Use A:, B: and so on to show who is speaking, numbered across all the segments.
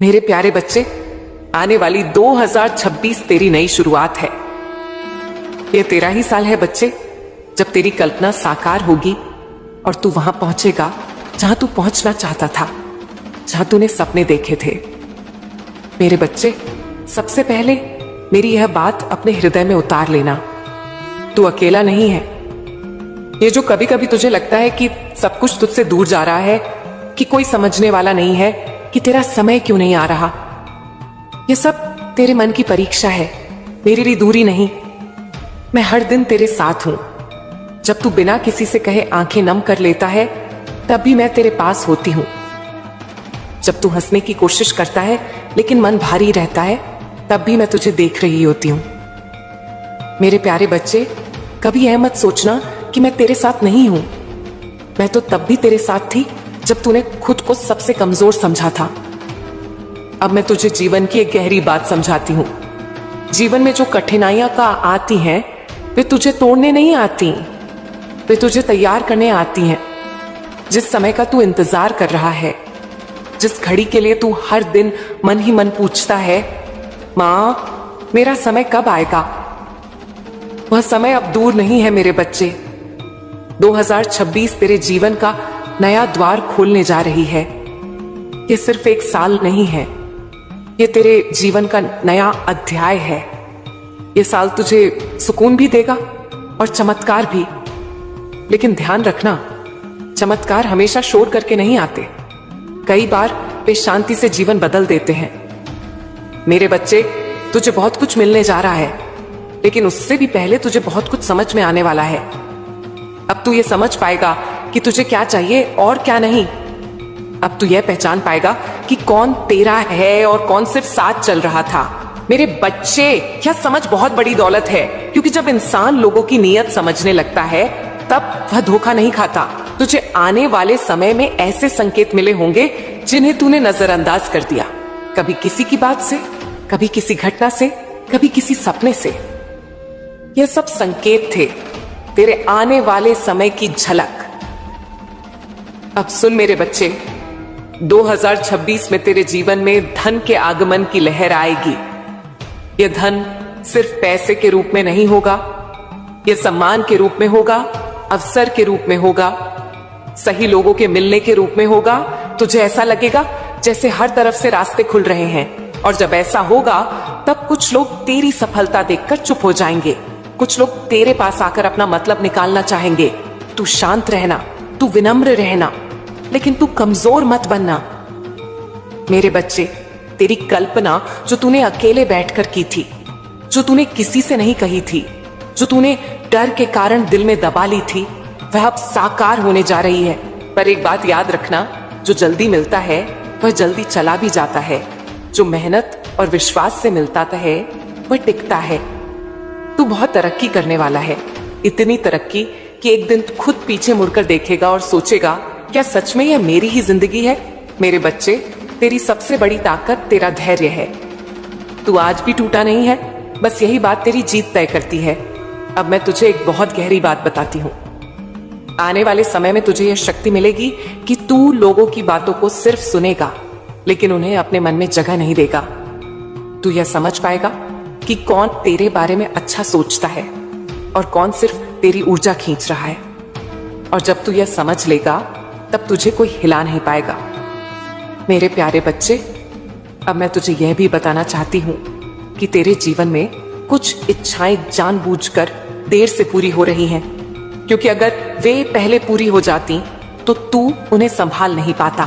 A: मेरे प्यारे बच्चे, आने वाली 2026 तेरी नई शुरुआत है। ये तेरा ही साल है बच्चे, जब तेरी कल्पना साकार होगी और तू वहां पहुंचेगा जहां तू पहुंचना चाहता था, जहां तूने सपने देखे थे। मेरे बच्चे, सबसे पहले मेरी यह बात अपने हृदय में उतार लेना, तू अकेला नहीं है। ये जो कभी कभी तुझे लगता है कि सब कुछ तुझसे दूर जा रहा है, कि कोई समझने वाला नहीं है, कि तेरा समय क्यों नहीं आ रहा, ये सब तेरे मन की परीक्षा है, मेरी लिए दूरी नहीं। मैं हर दिन तेरे साथ हूं। जब तू बिना किसी से कहे आंखें नम कर लेता है, तब भी मैं तेरे पास होती हूं। जब तू हंसने की कोशिश करता है लेकिन मन भारी रहता है, तब भी मैं तुझे देख रही होती हूं। मेरे प्यारे बच्चे, कभी यह मत सोचना कि मैं तेरे साथ नहीं हूं। मैं तो तब भी तेरे साथ थी जब तूने खुद को सबसे कमजोर समझा था। अब मैं तुझे जीवन की एक गहरी बात समझाती हूं। जीवन में जो कठिनाइयां का आती हैं, वे तुझे तोड़ने नहीं आती, वे तुझे तैयार करने आती हैं। जिस समय का तू इंतजार कर रहा है, जिस घड़ी के लिए तू हर दिन मन ही मन पूछता है, मां मेरा समय कब आएगा, वह समय अब दूर नहीं है मेरे बच्चे। 2026 तेरे जीवन का नया द्वार खोलने जा रही है। ये सिर्फ एक साल नहीं है, ये तेरे जीवन का नया अध्याय है। ये साल तुझे सुकून भी देगा और चमत्कार भी। लेकिन ध्यान रखना, चमत्कार हमेशा शोर करके नहीं आते। कई बार वे शांति से जीवन बदल देते हैं। मेरे बच्चे, तुझे बहुत कुछ मिलने जा रहा है, लेकिन उससे भी पहले तुझे बहुत कुछ समझ में आने वाला है। अब तू ये समझ पाएगा कि तुझे क्या चाहिए और क्या नहीं। अब तू यह पहचान पाएगा कि कौन तेरा है और कौन सिर्फ साथ चल रहा था। मेरे बच्चे, यह समझ बहुत बड़ी दौलत है, क्योंकि जब इंसान लोगों की नीयत समझने लगता है, तब वह धोखा नहीं खाता। तुझे आने वाले समय में ऐसे संकेत मिले होंगे जिन्हें तूने नजरअंदाज कर दिया, कभी किसी की बात से, कभी किसी घटना से, कभी किसी सपने से। यह सब संकेत थे, तेरे आने वाले समय की झलक। अब सुन मेरे बच्चे, 2026 में तेरे जीवन में धन के आगमन की लहर आएगी। यह धन सिर्फ पैसे के रूप में नहीं होगा, यह सम्मान के रूप में होगा, अवसर के रूप में होगा, सही लोगों के मिलने के रूप में होगा। तुझे ऐसा लगेगा जैसे हर तरफ से रास्ते खुल रहे हैं। और जब ऐसा होगा, तब कुछ लोग तेरी सफलता देखकर चुप हो जाएंगे, कुछ लोग तेरे पास आकर अपना मतलब निकालना चाहेंगे। तू शांत रहना, तू विनम्र रहना, लेकिन तू कमजोर मत बनना। मेरे बच्चे, तेरी कल्पना जो तूने अकेले बैठकर की थी, जो तूने किसी से नहीं कही थी, जो तूने डर के कारण दिल में दबा ली थी, वह अब साकार होने जा रही है। पर एक बात याद रखना, जो जल्दी मिलता है वह जल्दी चला भी जाता है, जो मेहनत और विश्वास से मिलता है वह टिकता है। तू बहुत तरक्की करने वाला है, इतनी तरक्की कि एक दिन तू खुद पीछे मुड़कर देखेगा और सोचेगा, क्या सच में यह मेरी ही जिंदगी है। मेरे बच्चे, तेरी सबसे बड़ी ताकत तेरा धैर्य है। तू आज भी टूटा नहीं है, बस यही बात तेरी जीत तय करती है। अब मैं तुझे एक बहुत गहरी बात बताती हूँ। आने वाले समय में तुझे यह शक्ति मिलेगी कि तू लोगों की बातों को सिर्फ सुनेगा, लेकिन उन्हें अपने मन में जगह नहीं देगा। तू यह समझ पाएगा कि कौन तेरे बारे में अच्छा सोचता है और कौन सिर्फ तेरी ऊर्जा खींच रहा है। और जब तू यह समझ लेगा, तब तुझे कोई हिला नहीं पाएगा। मेरे प्यारे बच्चे, अब मैं तुझे यह भी बताना चाहती हूं कि तेरे जीवन में कुछ इच्छाएं जानबूझकर देर से पूरी हो रही हैं, क्योंकि अगर वे पहले पूरी हो जाती तो तू उन्हें संभाल नहीं पाता।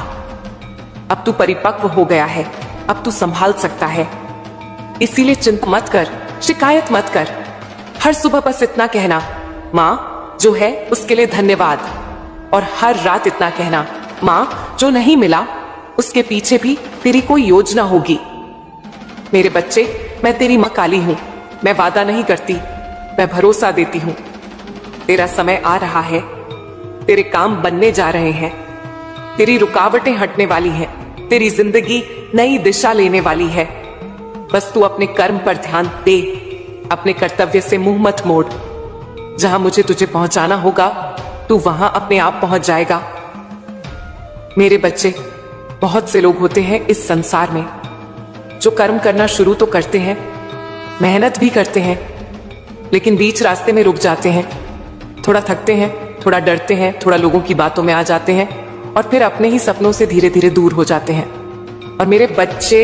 A: अब तू परिपक्व हो गया है, अब तू संभाल सकता है। इसीलिए चिंता मत कर, शिकायत मत कर। हर सुबह बस इतना कहना, मां जो है उसके लिए धन्यवाद। और हर रात इतना कहना, मां जो नहीं मिला उसके पीछे भी तेरी कोई योजना होगी। मेरे बच्चे, मैं तेरी मां काली हूं। मैं वादा नहीं करती, मैं भरोसा देती हूं। तेरा समय आ रहा है, तेरे काम बनने जा रहे हैं, तेरी रुकावटें हटने वाली हैं, तेरी जिंदगी नई दिशा लेने वाली है। बस तू अपने कर्म पर ध्यान दे, अपने कर्तव्य से मुंह मत मोड़। जहां मुझे तुझे पहुंचाना होगा, तू वहां अपने आप पहुंच जाएगा। मेरे बच्चे, बहुत से लोग होते हैं इस संसार में जो कर्म करना शुरू तो करते हैं, मेहनत भी करते हैं, लेकिन बीच रास्ते में रुक जाते हैं, थोड़ा थकते हैं, थोड़ा डरते हैं, थोड़ा लोगों की बातों में आ जाते हैं और फिर अपने ही सपनों से धीरे धीरे दूर हो जाते हैं। और मेरे बच्चे,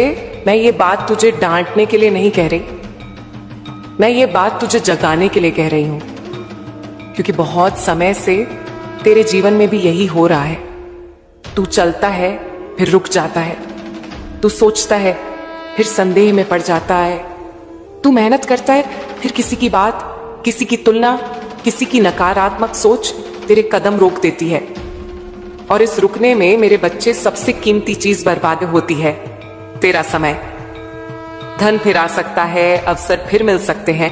A: मैं ये बात तुझे डांटने के लिए नहीं कह रही, मैं ये बात तुझे जगाने के लिए कह रही हूं, क्योंकि बहुत समय से तेरे जीवन में भी यही हो रहा है। तू चलता है फिर रुक जाता है, तू सोचता है फिर संदेह में पड़ जाता है, तू मेहनत करता है फिर किसी की बात, किसी की तुलना, किसी की नकारात्मक सोच तेरे कदम रोक देती है। और इस रुकने में मेरे बच्चे सबसे कीमती चीज बर्बाद होती है, तेरा समय। धन फिर आ सकता है, अवसर फिर मिल सकते हैं,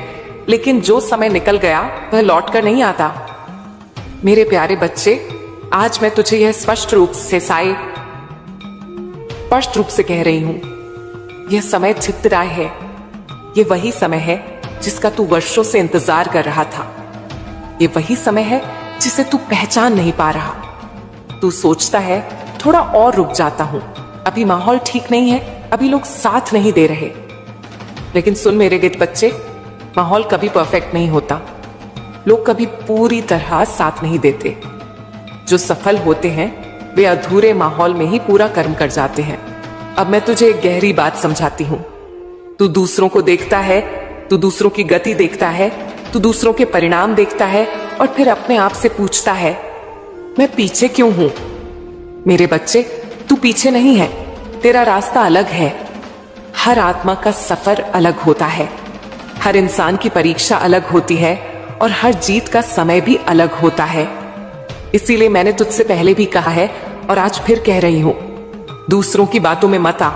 A: लेकिन जो समय निकल गया वह लौट कर नहीं आता। मेरे प्यारे बच्चे, आज मैं तुझे यह स्पष्ट रूप से कह रही हूं, यह समय छितराय है। यह वही समय है जिसका तू वर्षों से इंतजार कर रहा था। यह वही समय है जिसे तू पहचान नहीं पा रहा। तू सोचता है थोड़ा और रुक जाता हूं, अभी माहौल ठीक नहीं है, अभी लोग साथ नहीं दे रहे। लेकिन सुन मेरे गिद्ध बच्चे, माहौल कभी परफेक्ट नहीं होता, लोग कभी पूरी तरह साथ नहीं देते। जो सफल होते हैं वे अधूरे माहौल में ही पूरा कर्म कर जाते हैं। अब मैं तुझे एक गहरी बात समझाती हूं। तू दूसरों को देखता है, तू दूसरों की गति देखता है, तू दूसरों के परिणाम देखता है और फिर अपने आप से पूछता है, मैं पीछे क्यों हूं? मेरे बच्चे, तू पीछे नहीं है, तेरा रास्ता अलग है। हर आत्मा का सफर अलग होता है, हर इंसान की परीक्षा अलग होती है और हर जीत का समय भी अलग होता है। इसीलिए मैंने तुझसे पहले भी कहा है और आज फिर कह रही हूं, दूसरों की बातों में मत आ,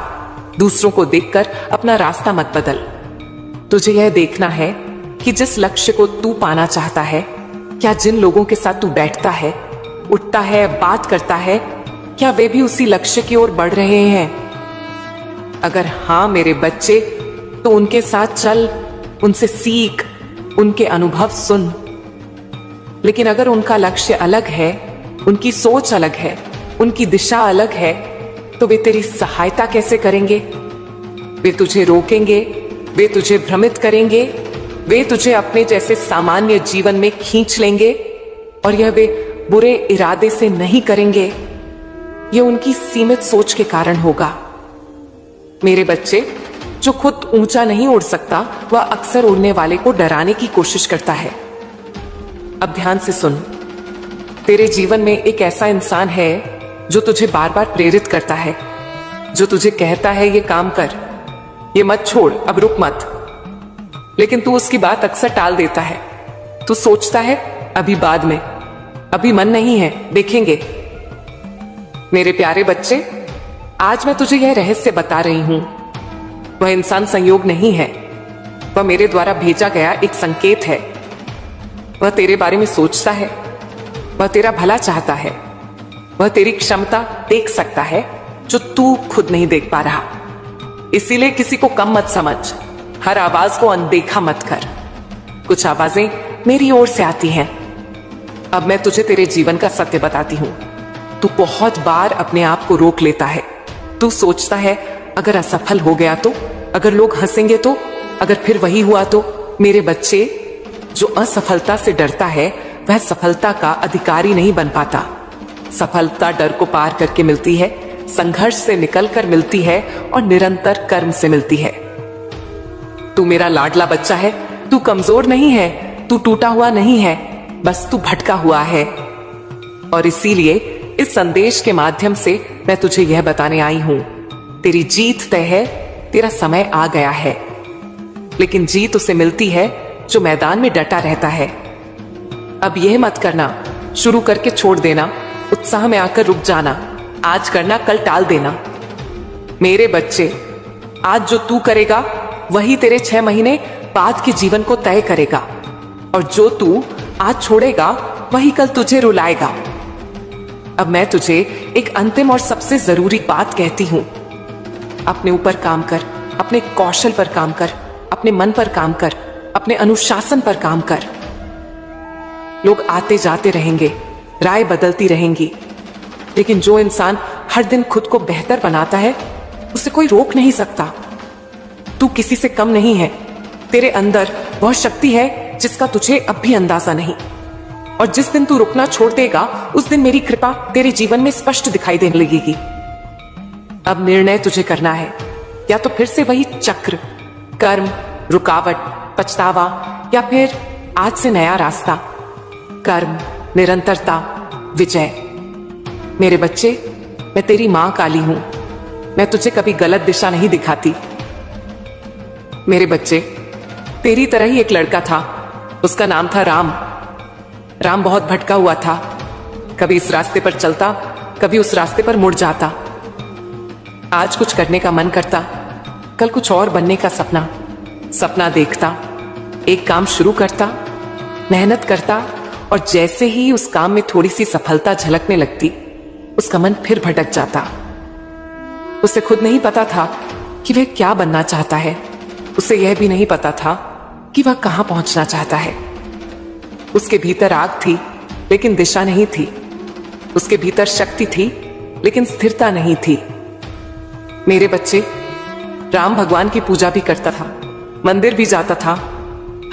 A: दूसरों को देखकर अपना रास्ता मत बदल। तुझे यह देखना है कि जिस लक्ष्य को तू पाना चाहता है, क्या जिन लोगों के साथ तू बैठता है, उठता है, बात करता है, क्या वे भी उसी लक्ष्य की ओर बढ़ रहे हैं? अगर हां मेरे बच्चे, तो उनके साथ चल, उनसे सीख, उनके अनुभव सुन। लेकिन अगर उनका लक्ष्य अलग है, उनकी सोच अलग है, उनकी दिशा अलग है, तो वे तेरी सहायता कैसे करेंगे? वे तुझे रोकेंगे, वे तुझे भ्रमित करेंगे, वे तुझे अपने जैसे सामान्य जीवन में खींच लेंगे और यह वे बुरे इरादे से नहीं करेंगे, यह उनकी सीमित सोच के कारण होगा। मेरे बच्चे, जो खुद ऊंचा नहीं उड़ सकता वह अक्सर उड़ने वाले को डराने की कोशिश करता है। अब ध्यान से सुन, तेरे जीवन में एक ऐसा इंसान है जो तुझे बार बार प्रेरित करता है, जो तुझे कहता है ये काम कर, ये मत छोड़, अब रुक मत। लेकिन तू उसकी बात अक्सर टाल देता है। तू सोचता है अभी बाद में, अभी मन नहीं है, देखेंगे। मेरे प्यारे बच्चे, आज मैं तुझे यह रहस्य बता रही हूं। वह इंसान संयोग नहीं है, वह मेरे द्वारा भेजा गया एक संकेत है। वह तेरे बारे में सोचता है, वह तेरा भला चाहता है, वह तेरी क्षमता देख सकता है जो तू खुद नहीं देख पा रहा। इसीलिए किसी को कम मत समझ, हर आवाज को अनदेखा मत कर। कुछ आवाजें मेरी ओर से आती हैं। अब मैं तुझे तेरे जीवन का सत्य बताती हूं। तू बहुत बार अपने आप को रोक लेता है। तू सोचता है अगर असफल हो गया तो, अगर लोग हंसेंगे तो, अगर फिर वही हुआ तो। मेरे बच्चे, जो असफलता से डरता है वह सफलता का अधिकारी नहीं बन पाता। सफलता डर को पार करके मिलती है, संघर्ष से निकलकर मिलती है और निरंतर कर्म से मिलती है। तू मेरा लाडला बच्चा है, तू कमजोर नहीं है, तू टूटा हुआ नहीं है, बस तू भटका हुआ है। और इसीलिए इस संदेश के माध्यम से मैं तुझे यह बताने आई हूं, तेरी जीत तय है, तेरा समय आ गया है। लेकिन जीत उसे मिलती है जो मैदान में डटा रहता है। अब यह मत करना, शुरू करके छोड़ देना, उत्साह में आकर रुक जाना, आज करना कल टाल देना। मेरे बच्चे, आज जो तू करेगा वही तेरे 6 महीने बाद के जीवन को तय करेगा, और जो तू आज छोड़ेगा वही कल तुझे रुलाएगा। अब मैं तुझे एक अंतिम और सबसे जरूरी बात कहती हूं, अपने ऊपर काम कर, अपने कौशल पर काम कर, अपने मन पर काम कर, अपने अनुशासन पर काम कर। लोग आते जाते रहेंगे, राय बदलती रहेंगी, लेकिन जो इंसान हर दिन खुद को बेहतर बनाता है, उसे कोई रोक नहीं सकता। तू किसी से कम नहीं है। तेरे अंदर वह शक्ति है जिसका तुझे अब भी अंदाजा नहीं। और जिस दिन तू रुकना छोड़ देगा, उस दिन मेरी कृपा तेरे जीवन में स्पष्ट दिखाई देने लगेगी। अब निर्णय तुझे करना है, या तो फिर से वही चक्र, कर्म, रुकावट, पछतावा, या फिर आज से नया रास्ता, कर्म, निरंतरता, विजय। मेरे बच्चे, मैं तेरी मां काली हूं। मैं तुझे कभी गलत दिशा नहीं दिखाती। मेरे बच्चे, तेरी तरह ही एक लड़का था। उसका नाम था राम। राम बहुत भटका हुआ था। कभी इस रास्ते पर चलता, कभी उस रास्ते पर मुड़ जाता। आज कुछ करने का मन करता, कल कुछ और बनने का सपना देखता। एक काम शुरू करता, मेहनत करता, और जैसे ही उस काम में थोड़ी सी सफलता झलकने लगती, उसका मन फिर भटक जाता। उसे खुद नहीं पता था कि वह क्या बनना चाहता है। उसे यह भी नहीं पता था कि वह कहां पहुंचना चाहता है। उसके भीतर आग थी, लेकिन दिशा नहीं थी। उसके भीतर शक्ति थी, लेकिन स्थिरता नहीं थी। मेरे बच्चे, राम भगवान की पूजा भी करता था, मंदिर भी जाता था,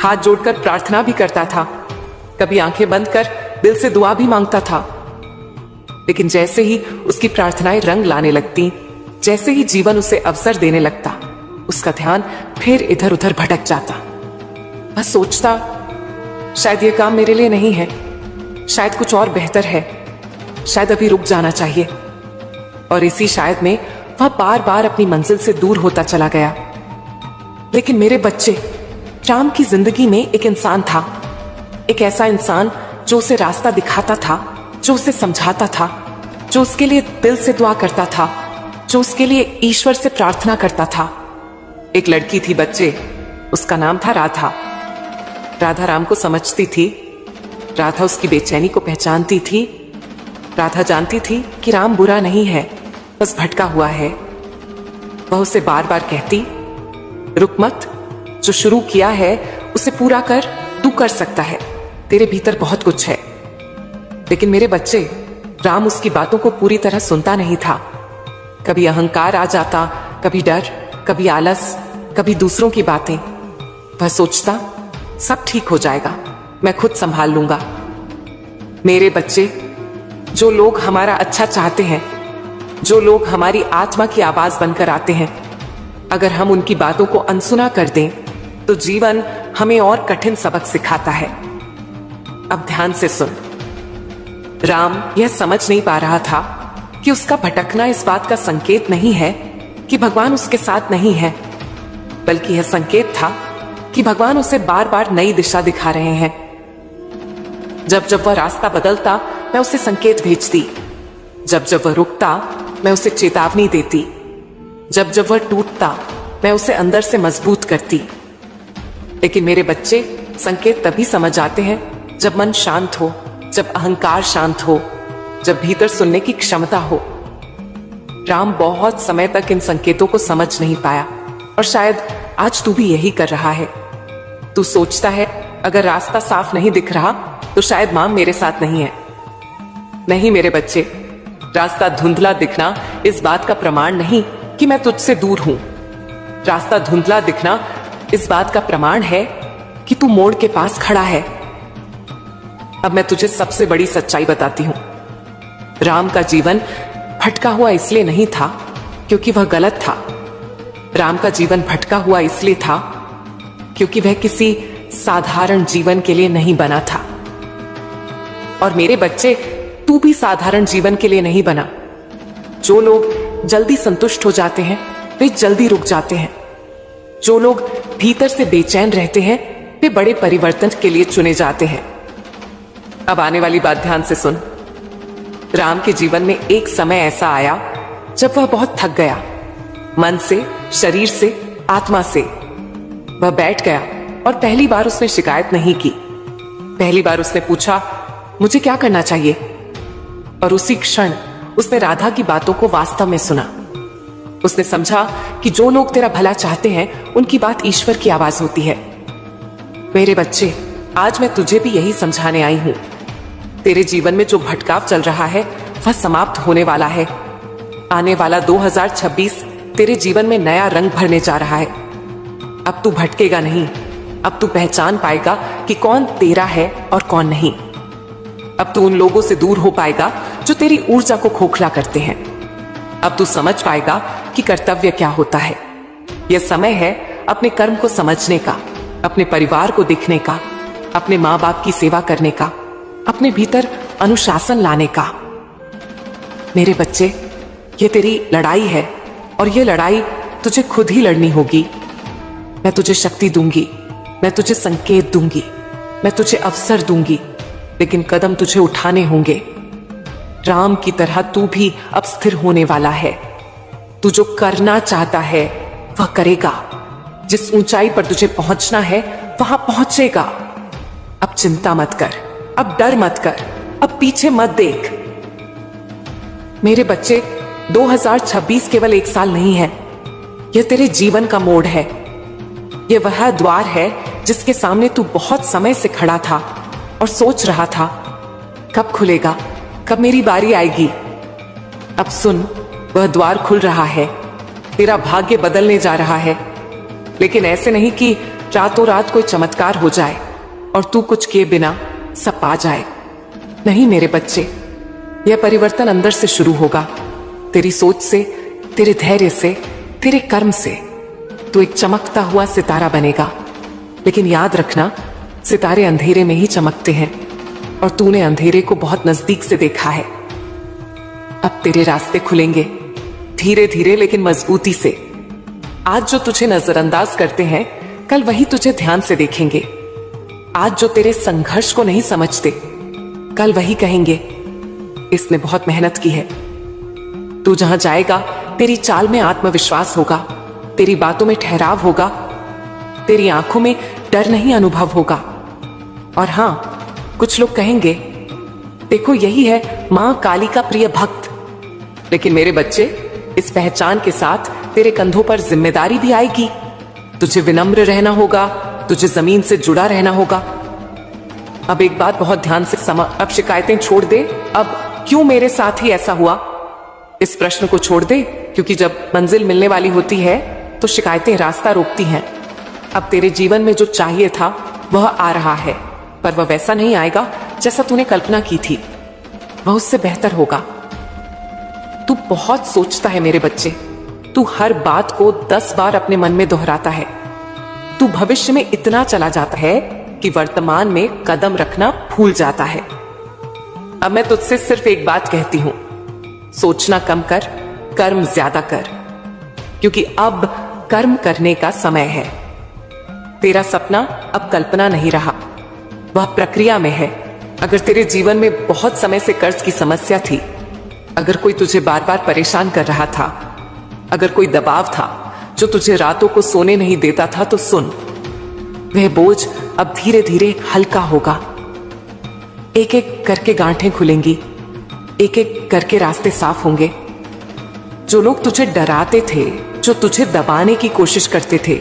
A: हाथ जोड़कर प्रार्थना भी करता था, कभी आंखें बंद कर दिल से दुआ भी मांगता था। लेकिन जैसे ही उसकी प्रार्थनाएं रंग लाने लगती, जैसे ही जीवन उसे अवसर देने लगता, उसका ध्यान फिर इधर उधर भटक जाता। वह सोचता, शायद यह काम मेरे लिए नहीं है, शायद कुछ और बेहतर है, शायद अभी रुक जाना चाहिए। और इसी शायद में वह बार बार अपनी मंजिल से दूर होता चला गया। लेकिन मेरे बच्चे, राम की जिंदगी में एक इंसान था, एक ऐसा इंसान जो उसे रास्ता दिखाता था, जो उसे समझाता था, जो उसके लिए दिल से दुआ करता था, जो उसके लिए ईश्वर से प्रार्थना करता था। एक लड़की थी बच्चे, उसका नाम था राधा। राधा राम को समझती थी। राधा उसकी बेचैनी को पहचानती थी। राधा जानती थी कि राम बुरा नहीं है, बस भटका हुआ है। वह उसे बार बार कहती, रुक मत, जो शुरू किया है उसे पूरा कर, तू कर सकता है, तेरे भीतर बहुत कुछ है। लेकिन मेरे बच्चे, राम उसकी बातों को पूरी तरह सुनता नहीं था। कभी अहंकार आ जाता, कभी डर, कभी आलस, कभी दूसरों की बातें। वह सोचता, सब ठीक हो जाएगा, मैं खुद संभाल लूंगा। मेरे बच्चे, जो लोग हमारा अच्छा चाहते हैं, जो लोग हमारी आत्मा की आवाज बनकर आते हैं, अगर हम उनकी बातों को अनसुना कर दें, तो जीवन हमें और कठिन सबक सिखाता है। अब ध्यान से सुन। राम यह समझ नहीं पा रहा था कि उसका भटकना इस बात का संकेत नहीं है कि भगवान उसके साथ नहीं है, बल्कि यह संकेत था कि भगवान उसे बार बार नई दिशा दिखा रहे हैं। जब जब वह रास्ता बदलता, मैं उसे संकेत भेजती। जब जब वह रुकता, मैं उसे चेतावनी देती। जब जब वह टूटता, मैं उसे अंदर से मजबूत करती। लेकिन मेरे बच्चे, संकेत तभी समझ आते हैं जब मन शांत हो, जब अहंकार शांत हो, जब भीतर सुनने की क्षमता हो। राम बहुत समय तक इन संकेतों को समझ नहीं पाया, और शायद आज तू भी यही कर रहा है। तू सोचता है, अगर रास्ता साफ नहीं दिख रहा तो शायद मां मेरे साथ नहीं है। नहीं मेरे बच्चे, रास्ता धुंधला दिखना इस बात का प्रमाण नहीं कि मैं तुझसे दूर हूं। रास्ता धुंधला दिखना इस बात का प्रमाण है कि तू मोड़ के पास खड़ा है। अब मैं तुझे सबसे बड़ी सच्चाई बताती हूं। राम का जीवन भटका हुआ इसलिए नहीं था क्योंकि वह गलत था। राम का जीवन भटका हुआ इसलिए था क्योंकि वह किसी साधारण जीवन के लिए नहीं बना था। और मेरे बच्चे, तू भी साधारण जीवन के लिए नहीं बना। जो लोग जल्दी संतुष्ट हो जाते हैं, वे जल्दी रुक जाते हैं। जो लोग भीतर से बेचैन रहते हैं, वे बड़े परिवर्तन के लिए चुने जाते हैं। अब आने वाली बात ध्यान से सुन। राम के जीवन में एक समय ऐसा आया जब वह बहुत थक गया, मन से, शरीर से, आत्मा से। वह बैठ गया और पहली बार उसने शिकायत नहीं की। पहली बार उसने पूछा, मुझे क्या करना चाहिए? और उसी क्षण उसने राधा की बातों को वास्तव में सुना। उसने समझा कि जो लोग तेरा भला चाहते हैं, उनकी बात ईश्वर की आवाज होती है। मेरे बच्चे, आज मैं तुझे भी यही समझाने आई हूं। तेरे जीवन में जो भटकाव चल रहा है, वह समाप्त होने वाला है। आने वाला 2026 तेरे जीवन में नया रंग भरने जा रहा है। अब तू भटकेगा नहीं, अब तू पहचान पाएगा कि कौन तेरा है और कौन नहीं। अब तू उन लोगों से दूर हो पाएगा जो तेरी ऊर्जा को खोखला करते हैं। अब तू समझ पाएगा कि कर्तव्य क्या होता है। यह समय है अपने कर्म को समझने का, अपने परिवार को देखने का, अपने माँ बाप की सेवा करने का, अपने भीतर अनुशासन लाने का। मेरे बच्चे, ये तेरी लड़ाई है और ये लड़ाई तुझे खुद ही लड़नी होगी। मैं तुझे शक्ति दूंगी, मैं तुझे संकेत दूंगी, मैं तुझे अवसर दूंगी, लेकिन कदम तुझे उठाने होंगे। राम की तरह तू भी अब स्थिर होने वाला है। तू जो करना चाहता है वह करेगा। जिस ऊंचाई पर तुझे पहुंचना है वहां पहुंचेगा। अब चिंता मत कर, अब डर मत कर, अब पीछे मत देख। मेरे बच्चे, 2026 केवल एक साल नहीं है, यह तेरे जीवन का मोड़ है। यह वह द्वार है जिसके सामने तू बहुत समय से खड़ा था और सोच रहा था, कब खुलेगा, कब मेरी बारी आएगी। अब सुन, वह द्वार खुल रहा है, तेरा भाग्य बदलने जा रहा है। लेकिन ऐसे नहीं कि रातों रात कोई चमत्कार हो जाए और तू कुछ किए बिना सब पा जाए। नहीं मेरे बच्चे, यह परिवर्तन अंदर से शुरू होगा, तेरी सोच से, तेरे धैर्य से, तेरे कर्म से। तू एक चमकता हुआ सितारा बनेगा। लेकिन याद रखना, सितारे अंधेरे में ही चमकते हैं और तूने अंधेरे को बहुत नजदीक से देखा है। अब तेरे रास्ते खुलेंगे, धीरे धीरे लेकिन मजबूती से। आज जो तुझे नजरअंदाज करते हैं, कल वही तुझे ध्यान से देखेंगे। आज जो तेरे संघर्ष को नहीं समझते, कल वही कहेंगे, इसने बहुत मेहनत की है। तू जहां जाएगा, तेरी चाल में आत्मविश्वास होगा, तेरी बातों में ठहराव होगा, तेरी आंखों में डर नहीं अनुभव होगा। और हां, कुछ लोग कहेंगे, देखो यही है मां काली का प्रिय भक्त। लेकिन मेरे बच्चे, इस पहचान के साथ तेरे कंधों पर जिम्मेदारी भी आएगी। तुझे विनम्र रहना होगा, तुझे जमीन से जुड़ा रहना होगा। अब एक बात बहुत ध्यान से समझ, अब शिकायतें छोड़ दे। अब क्यों मेरे साथ ही ऐसा हुआ, इस प्रश्न को छोड़ दे, क्योंकि जब मंजिल मिलने वाली होती है तो शिकायतें रास्ता रोकती हैं। अब तेरे जीवन में जो चाहिए था वह आ रहा है, पर वह वैसा नहीं आएगा जैसा तूने कल्पना की थी। वह उससे बेहतर होगा। तू बहुत सोचता है मेरे बच्चे, तू हर बात को 10 बार अपने मन में दोहराता है। तू भविष्य में इतना चला जाता है कि वर्तमान में कदम रखना भूल जाता है। अब मैं तुझसे सिर्फ एक बात कहती हूं, सोचना कम कर, कर्म ज्यादा कर, क्योंकि अब कर्म करने का समय है। तेरा सपना अब कल्पना नहीं रहा, वह प्रक्रिया में है। अगर तेरे जीवन में बहुत समय से कर्ज की समस्या थी, अगर कोई तुझे बार बार परेशान कर रहा था, अगर कोई दबाव था जो तुझे रातों को सोने नहीं देता था, तो सुन, वह बोझ अब धीरे धीरे हल्का होगा। एक एक करके गांठें खुलेंगी, एक एक करके रास्ते साफ होंगे। जो लोग तुझे डराते थे, जो तुझे दबाने की कोशिश करते थे,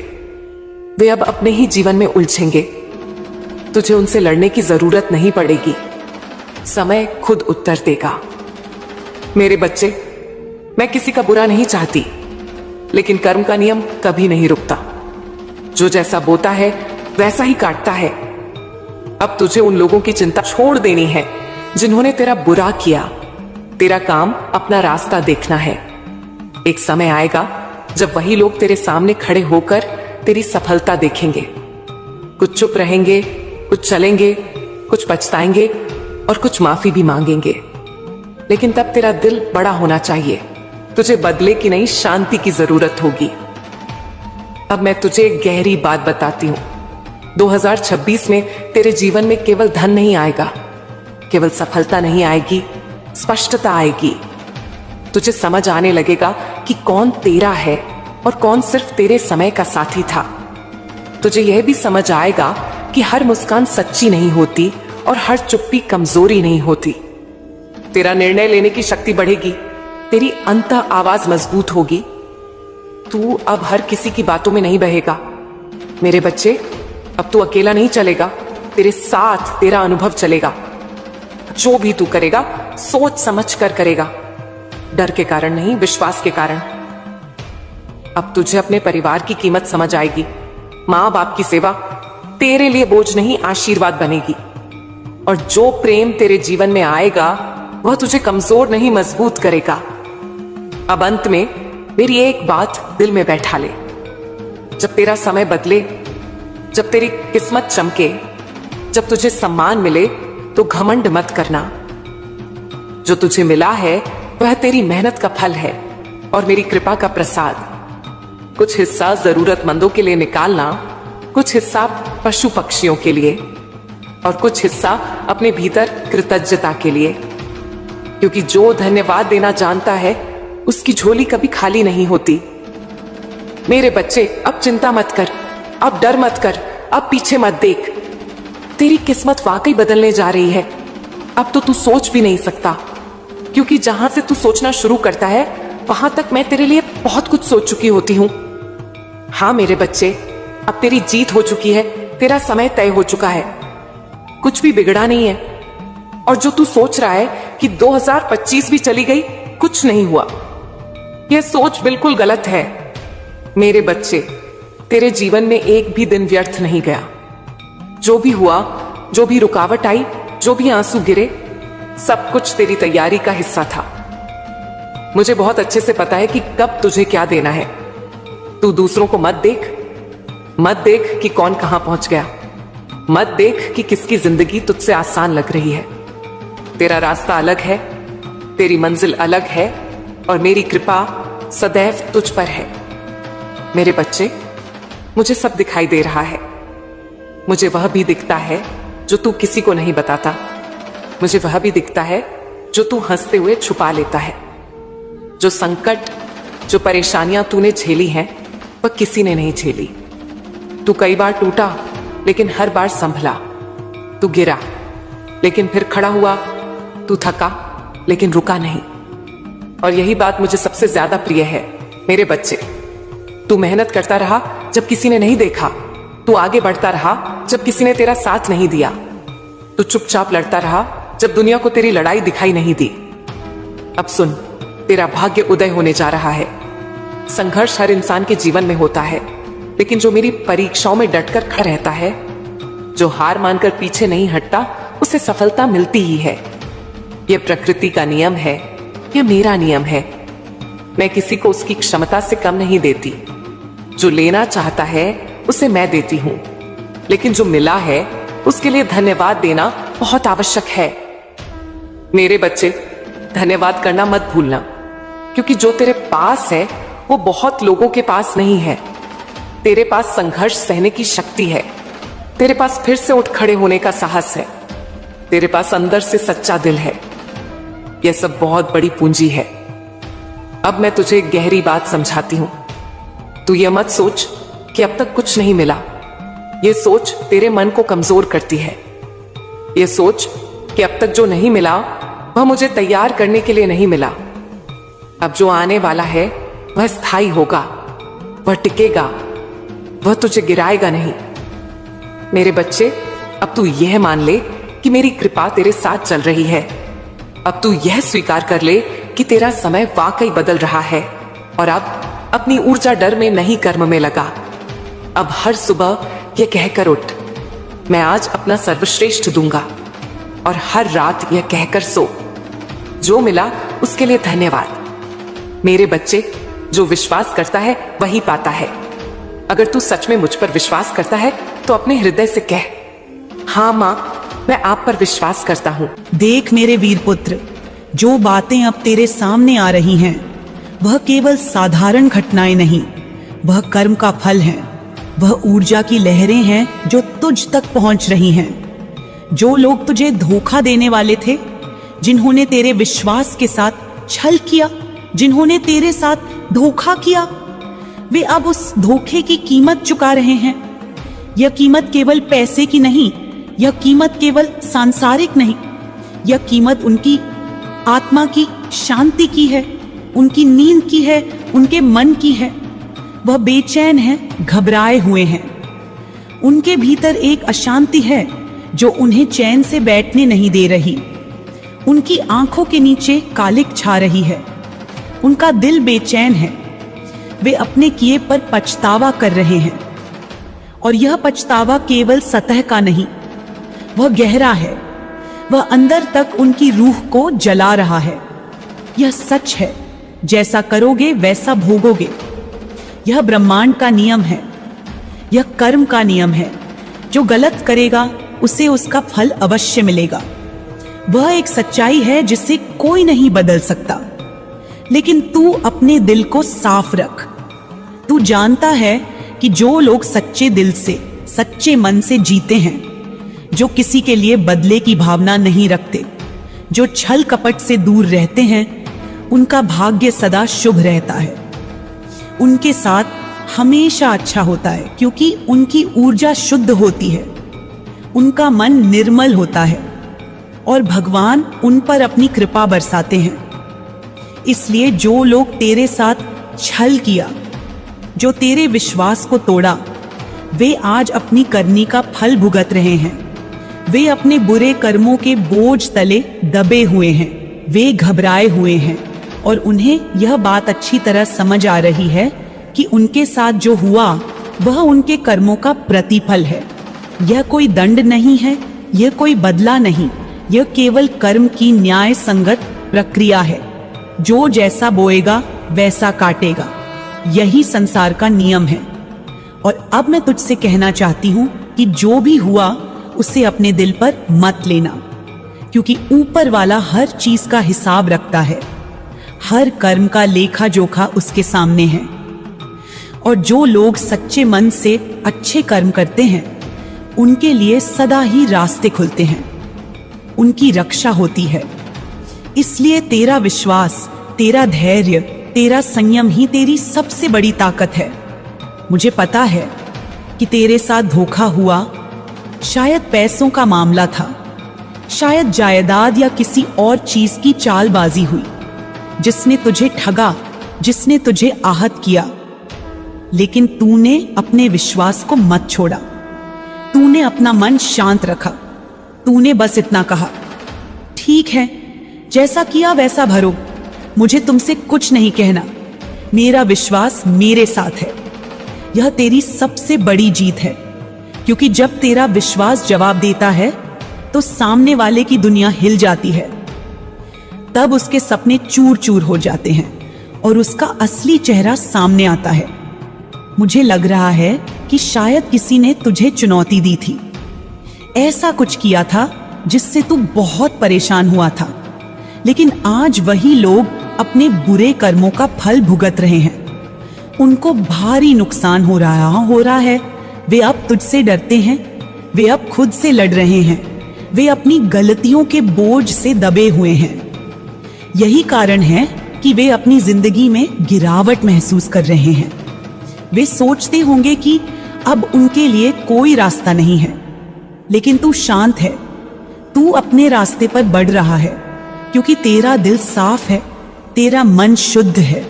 A: वे अब अपने ही जीवन में उलझेंगे। तुझे उनसे लड़ने की जरूरत नहीं पड़ेगी, समय खुद उत्तर देगा। मेरे बच्चे, मैं किसी का बुरा नहीं चाहती, लेकिन कर्म का नियम कभी नहीं रुकता। जो जैसा बोता है वैसा ही काटता है। अब तुझे उन लोगों की चिंता छोड़ देनी है जिन्होंने तेरा बुरा किया। तेरा काम अपना रास्ता देखना है। एक समय आएगा जब वही लोग तेरे सामने खड़े होकर तेरी सफलता देखेंगे। कुछ चुप रहेंगे, कुछ चलेंगे, कुछ पछताएंगे और कुछ माफी भी मांगेंगे। लेकिन तब तेरा दिल बड़ा होना चाहिए। तुझे बदले की नहीं, शांति की जरूरत होगी। अब मैं तुझे एक गहरी बात बताती हूं। 2026 में तेरे जीवन में केवल धन नहीं आएगा, केवल सफलता नहीं आएगी, स्पष्टता आएगी। तुझे समझ आने लगेगा कि कौन तेरा है और कौन सिर्फ तेरे समय का साथी था। तुझे यह भी समझ आएगा कि हर मुस्कान सच्ची नहीं होती और हर चुप्पी कमजोरी नहीं होती। तेरा निर्णय लेने की शक्ति बढ़ेगी, तेरी अंतः आवाज मजबूत होगी। तू अब हर किसी की बातों में नहीं बहेगा। मेरे बच्चे, अब तू अकेला नहीं चलेगा, तेरे साथ तेरा अनुभव चलेगा। जो भी तू करेगा, सोच समझ कर करेगा। डर के कारण नहीं, विश्वास के कारण। अब तुझे अपने परिवार की कीमत समझ आएगी। माँ बाप की सेवा तेरे लिए बोझ नहीं, आशीर्वाद बनेगी। और जो प्रेम तेरे जीवन में आएगा वह तुझे कमजोर नहीं, मजबूत करेगा। अब अंत में मेरी एक बात दिल में बैठा ले, जब तेरा समय बदले, जब तेरी किस्मत चमके, जब तुझे सम्मान मिले, तो घमंड मत करना। जो तुझे मिला है वह तेरी मेहनत का फल है और मेरी कृपा का प्रसाद। कुछ हिस्सा जरूरतमंदों के लिए निकालना, कुछ हिस्सा पशु पक्षियों के लिए और कुछ हिस्सा अपने भीतर कृतज्ञता के लिए। क्योंकि जो धन्यवाद देना जानता है उसकी झोली कभी खाली नहीं होती। मेरे बच्चे, अब चिंता मत कर, अब डर मत कर, अब पीछे मत देख। तेरी किस्मत वाकई बदलने जा रही है। अब तो तू सोच भी नहीं सकता, क्योंकि जहां से तू सोचना शुरू करता है वहां तक मैं तेरे लिए बहुत कुछ सोच चुकी होती हूं। हाँ मेरे बच्चे, अब तेरी जीत हो चुकी है, तेरा समय तय हो चुका है, कुछ भी बिगड़ा नहीं है। और जो तू सोच रहा है कि 2025 भी चली गई, कुछ नहीं हुआ, यह सोच बिल्कुल गलत है। मेरे बच्चे, तेरे जीवन में एक भी दिन व्यर्थ नहीं गया। जो भी हुआ, जो भी रुकावट आई, जो भी आंसू गिरे, सब कुछ तेरी तैयारी का हिस्सा था। मुझे बहुत अच्छे से पता है कि कब तुझे क्या देना है। तू दूसरों को मत देख कि कौन कहां पहुंच गया, मत देख कि किसकी जिंदगी तुझसे आसान लग रही है। तेरा रास्ता अलग है, तेरी मंजिल अलग है और मेरी कृपा सदैव तुझ पर है। मेरे बच्चे, मुझे सब दिखाई दे रहा है। मुझे वह भी दिखता है जो तू किसी को नहीं बताता। मुझे वह भी दिखता है जो तू हंसते हुए छुपा लेता है। जो संकट, जो परेशानियां तूने झेली हैं, वह किसी ने नहीं झेली। तू कई बार टूटा, लेकिन हर बार संभला। तू गिरा, लेकिन फिर खड़ा हुआ। तू थका, लेकिन रुका नहीं। और यही बात मुझे सबसे ज्यादा प्रिय है। मेरे बच्चे, तू मेहनत करता रहा जब किसी ने नहीं देखा। तू आगे बढ़ता रहा जब किसी ने तेरा साथ नहीं दिया। तू चुपचाप लड़ता रहा जब दुनिया को तेरी लड़ाई दिखाई नहीं दी। अब सुन, तेरा भाग्य उदय होने जा रहा है। संघर्ष हर इंसान के जीवन में होता है, लेकिन जो मेरी परीक्षाओं में डटकर खड़ा रहता है, जो हार मानकर पीछे नहीं हटता, उसे सफलता मिलती ही है। यह प्रकृति का नियम है, यह मेरा नियम है। मैं किसी को उसकी क्षमता से कम नहीं देती। जो लेना चाहता है उसे मैं देती हूं, लेकिन जो मिला है उसके लिए धन्यवाद देना बहुत आवश्यक है। मेरे बच्चे, धन्यवाद करना मत भूलना, क्योंकि जो तेरे पास है वो बहुत लोगों के पास नहीं है। तेरे पास संघर्ष सहने की शक्ति है, तेरे पास फिर से उठ खड़े होने का साहस है, तेरे पास अंदर से सच्चा दिल है। यह सब बहुत बड़ी पूंजी है। अब मैं तुझे एक गहरी बात समझाती हूं। तू यह मत सोच कि अब तक कुछ नहीं मिला। यह सोच तेरे मन को कमजोर करती है। यह सोच कि अब तक जो नहीं मिला वह मुझे तैयार करने के लिए नहीं मिला। अब जो आने वाला है वह स्थायी होगा, वह टिकेगा, वह तुझे गिराएगा नहीं। मेरे बच्चे, अब तू यह मान ले कि मेरी कृपा तेरे साथ चल रही है। अब तू यह स्वीकार कर ले कि तेरा समय वाकई बदल रहा है और अब अपनी ऊर्जा डर में नहीं, कर्म में लगा। अब हर सुबह यह कहकर उठ, मैं आज अपना सर्वश्रेष्ठ दूंगा, और हर रात यह कहकर सो, जो मिला उसके लिए धन्यवाद। मेरे बच्चे, जो विश्वास करता है वही पाता है। अगर तू सच में मुझ पर विश्वास करता है तो अपने हृदय से कह, हाँ माँ, मैं आप पर विश्वास करता हूँ।
B: देख मेरे वीर पुत्र, जो बातें अब तेरे सामने आ रही हैं वह केवल साधारण घटनाएं नहीं, वह कर्म का फल है। वह ऊर्जा की लहरें हैं जो तुझ तक पहुंच रही हैं। जो लोग तुझे धोखा देने वाले थे, जिन्होंने तेरे विश्वास के साथ छल किया, जिन्होंने तेरे साथ धोखा किया, वे अब उस धोखे की कीमत चुका रहे हैं। यह कीमत केवल पैसे की नहीं, यह कीमत केवल सांसारिक नहीं, यह कीमत उनकी आत्मा की शांति की है, उनकी नींद की है, उनके मन की है। वह बेचैन है, घबराए हुए हैं। उनके भीतर एक अशांति है जो उन्हें चैन से बैठने नहीं दे रही। उनकी आंखों के नीचे कालिक छा रही है। उनका दिल बेचैन है। वे अपने किए पर पछतावा कर रहे हैं, और यह पछतावा केवल सतह का नहीं, वह गहरा है। वह अंदर तक उनकी रूह को जला रहा है। यह सच है, जैसा करोगे वैसा भोगोगे। यह ब्रह्मांड का नियम है, यह कर्म का नियम है। जो गलत करेगा उसे उसका फल अवश्य मिलेगा। वह एक सच्चाई है जिसे कोई नहीं बदल सकता। लेकिन तू अपने दिल को साफ रख। तू जानता है कि जो लोग सच्चे दिल से, सच्चे मन से जीते हैं, जो किसी के लिए बदले की भावना नहीं रखते, जो छल कपट से दूर रहते हैं, उनका भाग्य सदा शुभ रहता है। उनके साथ हमेशा अच्छा होता है, क्योंकि उनकी ऊर्जा शुद्ध होती है, उनका मन निर्मल होता है और भगवान उन पर अपनी कृपा बरसाते हैं। इसलिए जो लोग तेरे साथ छल किया, जो तेरे विश्वास को तोड़ा, वे आज अपनी करनी का फल भुगत रहे हैं। वे अपने बुरे कर्मों के बोझ तले दबे हुए हैं। वे घबराए हुए हैं और उन्हें यह बात अच्छी तरह समझ आ रही है कि उनके साथ जो हुआ वह उनके कर्मों का प्रतिफल है। यह कोई दंड नहीं है, यह कोई बदला नहीं, यह केवल कर्म की न्याय संगत प्रक्रिया है। जो जैसा बोएगा वैसा काटेगा, यही संसार का नियम है। और अब मैं तुझसे कहना चाहती हूं कि जो भी हुआ उसे अपने दिल पर मत लेना, क्योंकि ऊपर वाला हर चीज का हिसाब रखता है। हर कर्म का लेखा जोखा उसके सामने है। और जो लोग सच्चे मन से अच्छे कर्म करते हैं, उनके लिए सदा ही रास्ते खुलते हैं, उनकी रक्षा होती है। इसलिए तेरा विश्वास, तेरा धैर्य, तेरा संयम ही तेरी सबसे बड़ी ताकत है। मुझे पता है कि तेरे साथ धोखा हुआ, शायद पैसों का मामला था, शायद जायदाद या किसी और चीज की चालबाजी हुई, जिसने तुझे ठगा, जिसने तुझे आहत किया। लेकिन तूने अपने विश्वास को मत छोड़ा। तूने अपना मन शांत रखा। तूने बस इतना कहा, ठीक है, जैसा किया वैसा भरो, मुझे तुमसे कुछ नहीं कहना, मेरा विश्वास मेरे साथ है। यह तेरी सबसे बड़ी जीत है, क्योंकि जब तेरा विश्वास जवाब देता है तो सामने वाले की दुनिया हिल जाती है। तब उसके सपने चूर चूर हो जाते हैं और उसका असली चेहरा सामने आता है। मुझे लग रहा है कि शायद किसी ने तुझे चुनौती दी थी, ऐसा कुछ किया था जिससे तू बहुत परेशान हुआ था। लेकिन आज वही लोग अपने बुरे कर्मों का फल भुगत रहे हैं। उनको भारी नुकसान हो रहा है। वे अब तुझसे डरते हैं, वे अब खुद से लड़ रहे हैं, वे अपनी गलतियों के बोझ से दबे हुए हैं। यही कारण है कि वे अपनी जिंदगी में गिरावट महसूस कर रहे हैं। वे सोचते होंगे कि अब उनके लिए कोई रास्ता नहीं है। लेकिन तू शांत है, तू अपने रास्ते पर बढ़ रहा है, क्योंकि तेरा दिल साफ है, तेरा मन शुद्ध है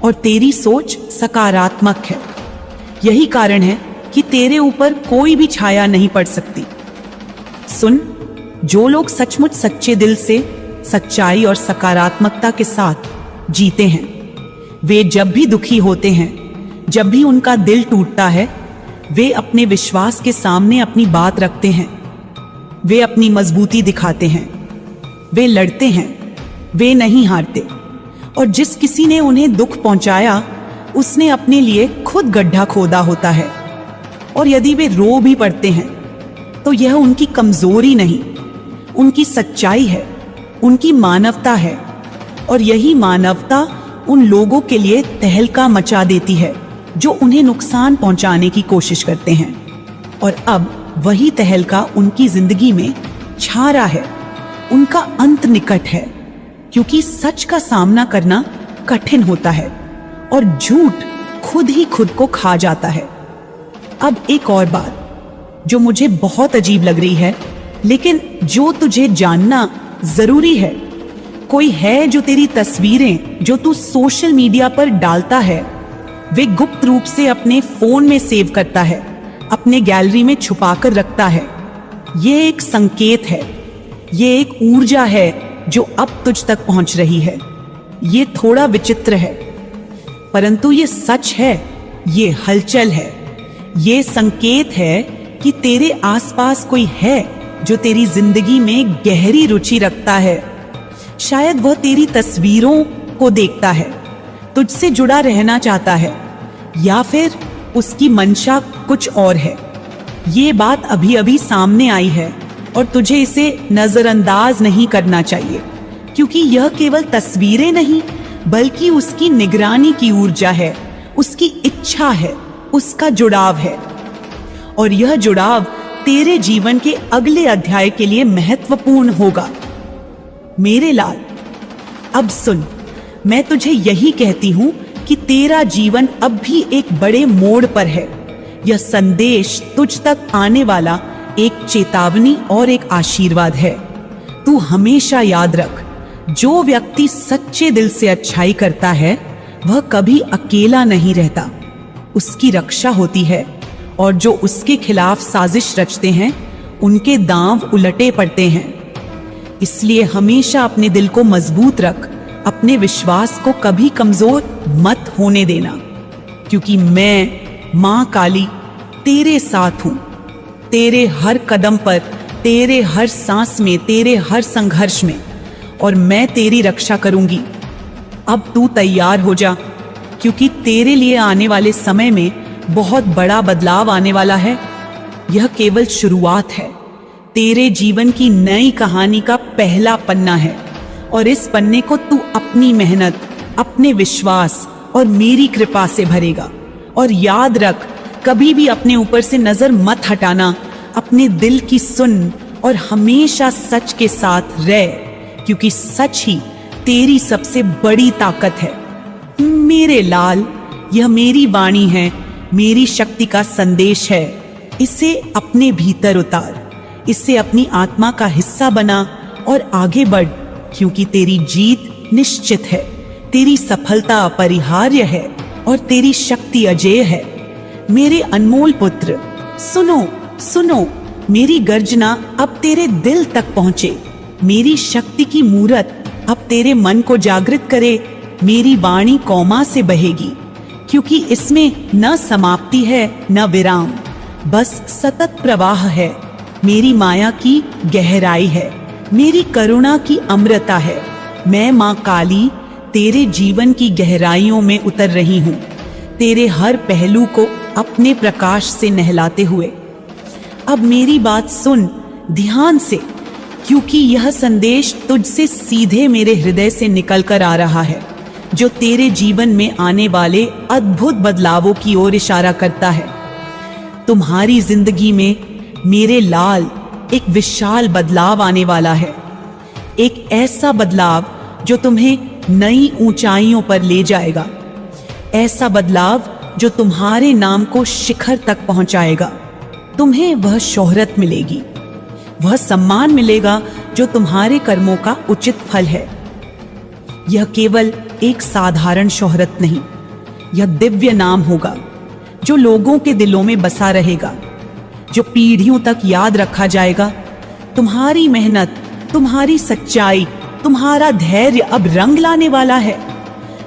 B: और तेरी सोच सकारात्मक है। यही कारण है कि तेरे ऊपर कोई भी छाया नहीं पड़ सकती। सुन, जो लोग सचमुच सच्चे दिल से, सच्चाई और सकारात्मकता के साथ जीते हैं, वे जब भी दुखी होते हैं, जब भी उनका दिल टूटता है, वे अपने विश्वास के सामने अपनी बात रखते हैं। वे अपनी मजबूती दिखाते हैं, वे लड़ते हैं, वे नहीं हारते। और जिस किसी ने उन्हें दुख पहुंचाया, उसने अपने लिए खुद गड्ढा खोदा होता है। और यदि वे रो भी पड़ते हैं, तो यह उनकी कमजोरी नहीं, उनकी सच्चाई है, उनकी मानवता है। और यही मानवता उन लोगों के लिए तहलका मचा देती है जो उन्हें नुकसान पहुंचाने की कोशिश करते हैं। और अब वही तहलका उनकी जिंदगी में छा रहा है। उनका अंत निकट है, क्योंकि सच का सामना करना कठिन होता है और झूठ खुद ही खुद को खा जाता है। अब एक और बात जो मुझे बहुत अजीब लग रही है, लेकिन जो तुझे जानना जरूरी है। कोई है जो तेरी तस्वीरें जो तू सोशल मीडिया पर डालता है, वे गुप्त रूप से अपने फोन में सेव करता है, अपने गैलरी में छुपाकर रखता है। ये एक संकेत है, ये एक ऊर्जा है जो अब तुझ तक पहुंच रही है। ये थोड़ा विचित्र है, परंतु ये सच है, ये हलचल है, ये संकेत है कि तेरे आसपास कोई है जो तेरी जिंदगी में गहरी रुचि रखता है। शायद वह तेरी तस्वीरों को देखता है, तुझसे जुड़ा रहना चाहता है, या फिर उसकी मंशा कुछ और है। ये बात अभी अभी सामने आई है और तुझे इसे नजरअंदाज नहीं करना चाहिए, क्योंकि यह केवल तस्वीरें नहीं बल्कि उसकी निगरानी की ऊर्जा है, उसकी इच्छा है, उसका जुड़ाव है। और यह जुड़ाव तेरे जीवन के अगले अध्याय के लिए महत्वपूर्ण होगा। मेरे लाल, अब सुन, मैं तुझे यही कहती हूं कि तेरा जीवन अब भी एक बड़े मोड़ पर है। यह संदेश तुझ तक आने वाला एक चेतावनी और एक आशीर्वाद है। तू हमेशा याद रख, जो व्यक्ति सच्चे दिल से अच्छाई करता है वह कभी अकेला नहीं रहता, उसकी रक्षा होती है, और जो उसके खिलाफ साजिश रचते हैं उनके दांव उलटे पड़ते हैं। इसलिए हमेशा अपने दिल को मजबूत रख, अपने विश्वास को कभी कमजोर मत होने देना, क्योंकि मैं मां काली तेरे साथ हूं, तेरे हर कदम पर, तेरे हर सांस में, तेरे हर संघर्ष में, और मैं तेरी रक्षा करूंगी। अब तू तैयार हो जा, क्योंकि तेरे लिए आने वाले समय में बहुत बड़ा बदलाव आने वाला है। यह केवल शुरुआत है, तेरे जीवन की नई कहानी का पहला पन्ना है, और इस पन्ने को तू अपनी मेहनत, अपने विश्वास और मेरी कृपा से भरेगा। और याद रख, कभी भी अपने ऊपर से नजर मत हटाना, अपने दिल की सुन और हमेशा सच के साथ रह, क्योंकि सच ही तेरी सबसे बड़ी ताकत है। मेरे लाल, यह मेरी वाणी है, मेरी शक्ति का संदेश है। इसे अपने भीतर उतार, इसे अपनी आत्मा का हिस्सा बना और आगे बढ़, क्योंकि तेरी जीत निश्चित है, तेरी सफलता अपरिहार्य है और तेरी शक्ति अजेय है। मेरे अनमोल पुत्र, सुनो सुनो, मेरी गर्जना अब तेरे दिल तक पहुंचे, मेरी शक्ति की मूरत अब तेरे मन को जागृत करे। मेरी वाणी कौमा से बहेगी, क्योंकि इसमें न समाप्ति है न विराम, बस सतत प्रवाह है। मेरी माया की गहराई है, मेरी करुणा की अमृता है। मैं मां काली तेरे जीवन की गहराइयों में उतर रही हूं, तेरे हर पहलू को अपने प्रकाश से नहलाते हुए। अब मेरी बात सुन ध्यान से, क्योंकि यह संदेश तुझसे सीधे मेरे हृदय से निकलकर आ रहा है, जो तेरे जीवन में आने वाले अद्भुत बदलावों की ओर इशारा करता है। तुम्हारी जिंदगी में मेरे लाल एक विशाल बदलाव आने वाला है, एक ऐसा बदलाव जो तुम्हें नई ऊंचाइयों पर ले जाएगा, ऐसा बदलाव जो तुम्हारे नाम को शिखर तक पहुंचाएगा। तुम्हें वह शोहरत मिलेगी, वह सम्मान मिलेगा जो तुम्हारे कर्मों का उचित फल है। यह केवल एक साधारण शोहरत नहीं, यह दिव्य नाम होगा जो लोगों के दिलों में बसा रहेगा, जो पीढ़ियों तक याद रखा जाएगा। तुम्हारी मेहनत, तुम्हारी सच्चाई, तुम्हारा धैर्य अब रंग लाने वाला है।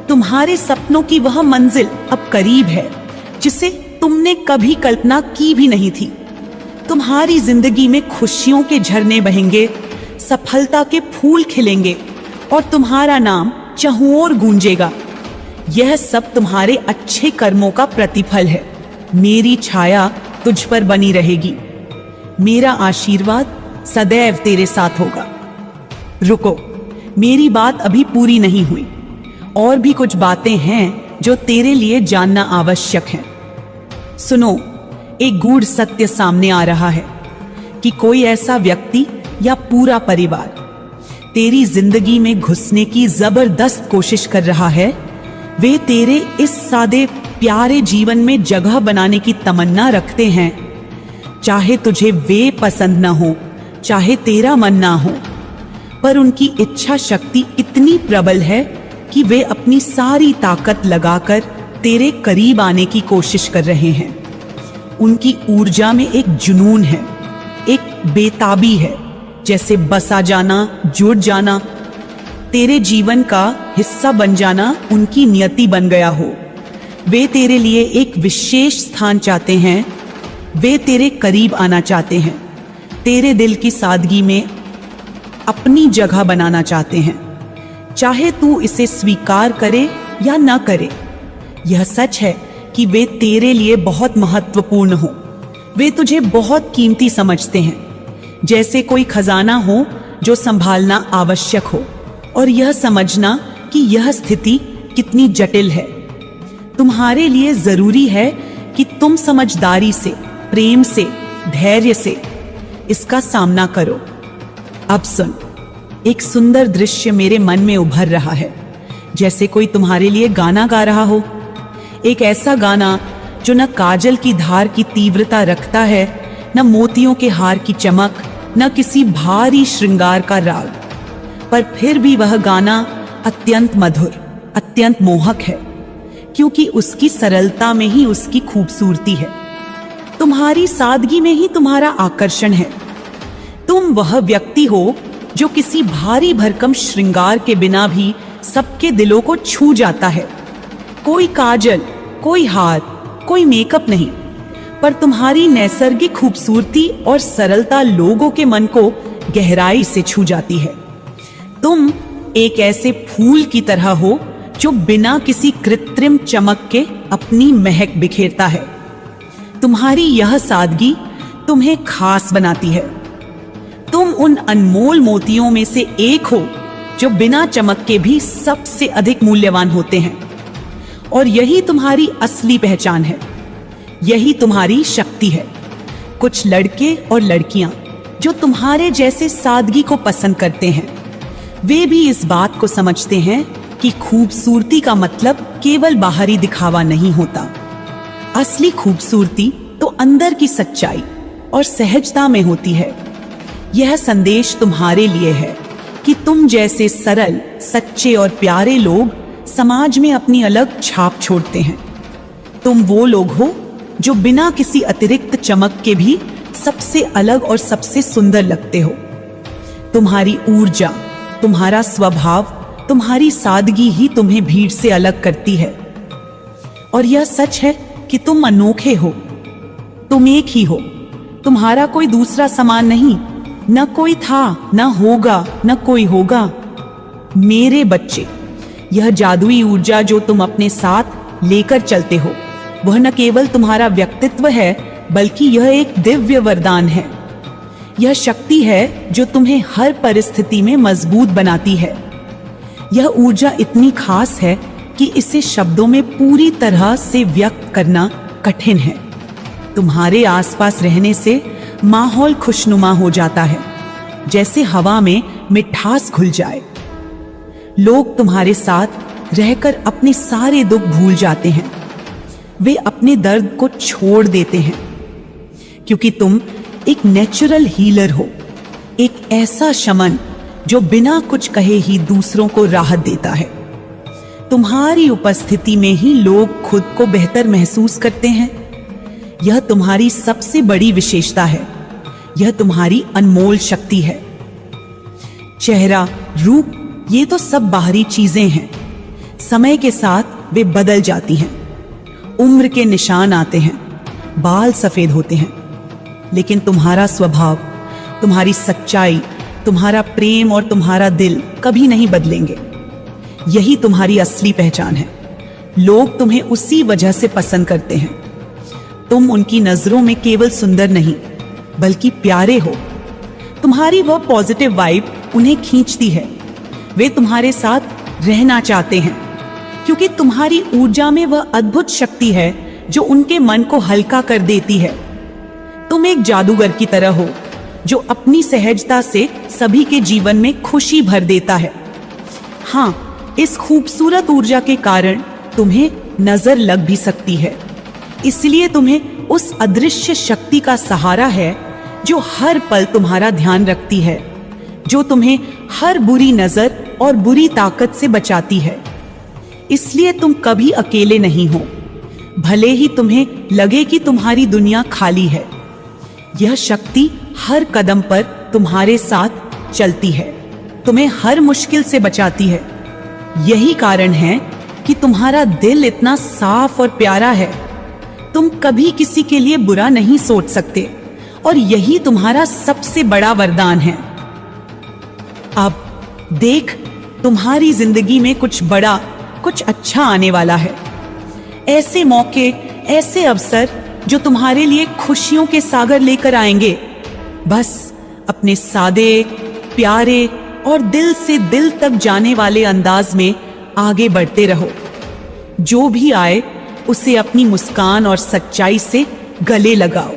B: तुम्हारे सपनों की वह मंजिल अब करीब है जिसे तुमने कभी कल्पना की भी नहीं थी। तुम्हारी जिंदगी में खुशियों के झरने बहेंगे, सफलता के फूल खिलेंगे और तुम्हारा नाम चहुओर गूंजेगा। यह सब तुम्हारे अच्छे कर्मों का प्रतिफल है। मेरी छाया तुझ पर बनी रहेगी, मेरा आशीर्वाद सदैव तेरे साथ होगा। रुको, मेरी बात अभी पूरी नहीं हुई, और भी कुछ बातें हैं जो तेरे लिए जानना आवश्यक है। सुनो, एक गूढ़ सत्य सामने आ रहा है कि कोई ऐसा व्यक्ति या पूरा परिवार तेरी जिंदगी में घुसने की जबरदस्त कोशिश कर रहा है। वे तेरे इस सादे प्यारे जीवन में जगह बनाने की तमन्ना रखते हैं, चाहे तुझे वे पसंद ना हो, चाहे तेरा मन ना हो। पर उनकी इच्छा शक्ति इतनी प्रबल है कि वे अपनी सारी ताकत लगाकर तेरे करीब आने की कोशिश कर रहे हैं। उनकी ऊर्जा में एक जुनून है, एक बेताबी है, जैसे बसा जाना, जुड़ जाना। तेरे जीवन का हिस्सा बन जाना उनकी नियति बन गया हो। वे तेरे लिए एक विशेष स्थान चाहते हैं। वे तेरे करीब आना चाहते हैं, तेरे दिल की सादगी में अपनी जगह बनाना चाहते हैं, चाहे तू इसे स्वीकार करे या ना करे। यह सच है कि वे तेरे लिए बहुत महत्वपूर्ण हो। वे तुझे बहुत कीमती समझते हैं, जैसे कोई खजाना हो जो संभालना आवश्यक हो, और यह समझना कि यह स्थिति कितनी जटिल है। तुम्हारे लिए जरूरी है कि तुम समझदारी से, प्रेम से, धैर्य से इसका सामना करो। अब सुन, एक सुंदर दृश्य मेरे मन में उभर रहा है, जैसे कोई तुम्हारे लिए गाना गा रहा हो। एक ऐसा गाना जो न काजल की धार की तीव्रता रखता है, न मोतियों के हार की चमक, न किसी भारी श्रृंगार का राग, पर फिर भी वह गाना अत्यंत मधुर, अत्यंत मोहक है, क्योंकि उसकी सरलता में ही उसकी खूबसूरती है। तुम्हारी सादगी में ही तुम्हारा आकर्षण है। तुम वह व्यक्ति हो जो किसी भारी भरकम श्रृंगार के बिना भी सबके दिलों को छू जाता है। कोई काजल, कोई हार, कोई मेकअप नहीं, पर तुम्हारी नैसर्गिक खूबसूरती और सरलता लोगों के मन को गहराई से छू जाती है। तुम एक ऐसे फूल की तरह हो जो बिना किसी कृत्रिम चमक के अपनी महक बिखेरता है। तुम्हारी यह सादगी तुम्हें खास बनाती है। तुम उन अनमोल मोतियों में से एक हो जो बिना चमक के भी सबसे अधिक मूल्यवान होते हैं, और यही तुम्हारी असली पहचान है, यही तुम्हारी शक्ति है। कुछ लड़के और लड़कियां जो तुम्हारे जैसे सादगी को पसंद करते हैं, वे भी इस बात को समझते हैं कि खूबसूरती का मतलब केवल बाहरी दिखावा नहीं होता। असली खूबसूरती तो अंदर की सच्चाई और सहजता में होती है। यह संदेश तुम्हारे लिए है कि तुम जैसे सरल, सच्चे और प्यारे लोग समाज में अपनी अलग छाप छोड़ते हैं। तुम वो लोग हो जो बिना किसी अतिरिक्त चमक के भी सबसे अलग और सबसे सुंदर लगते हो। तुम्हारी ऊर्जा, तुम्हारा स्वभाव, तुम्हारी सादगी ही तुम्हें भीड़ से अलग करती है। और यह सच है कि तुम अनोखे हो। तुम एक ही हो, तुम्हारा कोई दूसरा समान नहीं, न कोई था, न होगा, न कोई होगा। मेरे बच्चे, यह जादुई ऊर्जा जो तुम अपने साथ लेकर चलते हो, वह न केवल तुम्हारा व्यक्तित्व है, बल्कि यह एक दिव्य वरदान है। यह शक्ति है जो तुम्हें हर परिस्थिति में मजबूत बनाती है। यह ऊर्जा इतनी खास है कि इसे शब्दों में पूरी तरह से व्यक्त करना कठिन है। तुम्हारे आसपास रहने से माहौल खुशनुमा हो जाता है, जैसे हवा में मिठास घुल जाए। लोग तुम्हारे साथ रहकर अपने सारे दुख भूल जाते हैं। वे अपने दर्द को छोड़ देते हैं, क्योंकि तुम एक नेचुरल हीलर हो, एक ऐसा शमन जो बिना कुछ कहे ही दूसरों को राहत देता है। तुम्हारी उपस्थिति में ही लोग खुद को बेहतर महसूस करते हैं। यह तुम्हारी सबसे बड़ी विशेषता है। यह तुम्हारी अनमोल शक्ति है। चेहरा, रूप, ये तो सब बाहरी चीजें हैं। समय के साथ वे बदल जाती हैं। उम्र के निशान आते हैं, बाल सफेद होते हैं, लेकिन तुम्हारा स्वभाव, तुम्हारी सच्चाई, तुम्हारा प्रेम और तुम्हारा दिल कभी नहीं बदलेंगे। यही तुम्हारी असली पहचान है। लोग तुम्हें उसी वजह से पसंद करते हैं। तुम उनकी नजरों में केवल सुंदर नहीं, बल्कि प्यारे हो। तुम्हारी वह पॉजिटिव वाइब उन्हें खींचती है। वे तुम्हारे साथ रहना चाहते हैं, क्योंकि तुम्हारी ऊर्जा में वह अद्भुत शक्ति है जो उनके मन को हल्का कर देती है। तुम एक जादूगर की तरह हो जो अपनी सहजता से सभी के जीवन में खुशी भर देता है। हाँ, इस खूबसूरत ऊर्जा के कारण तुम्हें नजर लग भी सकती है, इसलिए तुम्हें उस अदृश्य शक्ति का सहारा है जो हर पल तुम्हारा ध्यान रखती है, जो तुम्हें हर बुरी नजर और बुरी ताकत से बचाती है। इसलिए तुम कभी अकेले नहीं हो, भले ही तुम्हें लगे कि तुम्हारी दुनिया खाली है। यह शक्ति हर कदम पर तुम्हारे साथ चलती है। तुम्हें हर मुश्किल से बचाती है। यही कारण है कि तुम्हारा दिल इतना साफ और प्यारा है। तुम कभी किसी के लिए बुरा नहीं सोच सकते और यही तुम्हारा सबसे बड़ा वरदान है। अब देख, तुम्हारी जिंदगी में कुछ बड़ा, कुछ अच्छा आने वाला है। ऐसे मौके, ऐसे अवसर जो तुम्हारे लिए खुशियों के सागर लेकर आएंगे। बस अपने सादे, प्यारे और दिल से दिल तक जाने वाले अंदाज में आगे बढ़ते रहो। जो भी आए उसे अपनी मुस्कान और सच्चाई से गले लगाओ।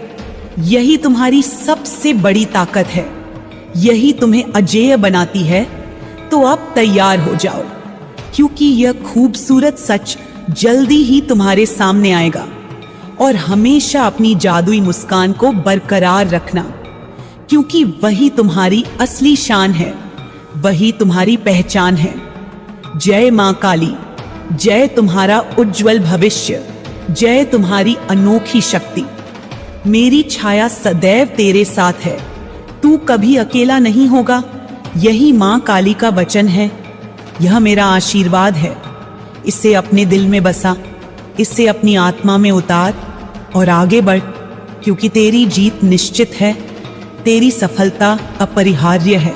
B: यही तुम्हारी सबसे बड़ी ताकत है। यही तुम्हें अजेय बनाती है। तो अब तैयार हो जाओ, क्योंकि यह खूबसूरत सच जल्दी ही तुम्हारे सामने आएगा। और हमेशा अपनी जादुई मुस्कान को बरकरार रखना, क्योंकि वही तुम्हारी असली शान है, वही तुम्हारी पहचान है। जय मां काली, जय तुम्हारा उज्जवल भविष्य, जय तुम्हारी अनोखी शक्ति। मेरी छाया सदैव तेरे साथ है। तू कभी अकेला नहीं होगा। यही मां काली का वचन है। यह मेरा आशीर्वाद है। इसे अपने दिल में बसा, इसे अपनी आत्मा में उतार और आगे बढ़, क्योंकि तेरी जीत निश्चित है। तेरी सफलता अपरिहार्य है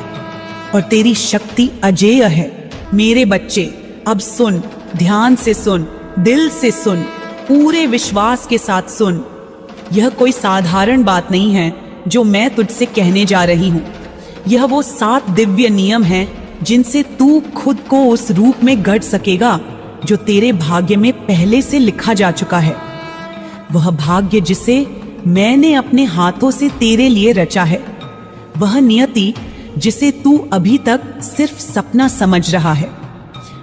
B: और तेरी शक्ति अजेय है। मेरे बच्चे, अब सुन, ध्यान से सुन, दिल से सुन, पूरे विश्वास के साथ सुन। यह कोई साधारण बात नहीं है जो मैं तुझसे कहने जा रही हूं। यह वो 7 दिव्य नियम हैं जिनसे तू खुद को उस रूप में गढ़ सकेगा जो तेरे भाग्य में पहले से लिखा जा चुका है। वह भाग्य जिसे मैंने अपने हाथों से तेरे लिए रचा है। वह नियति जिसे तू अभी तक सिर्फ सपना समझ रहा है।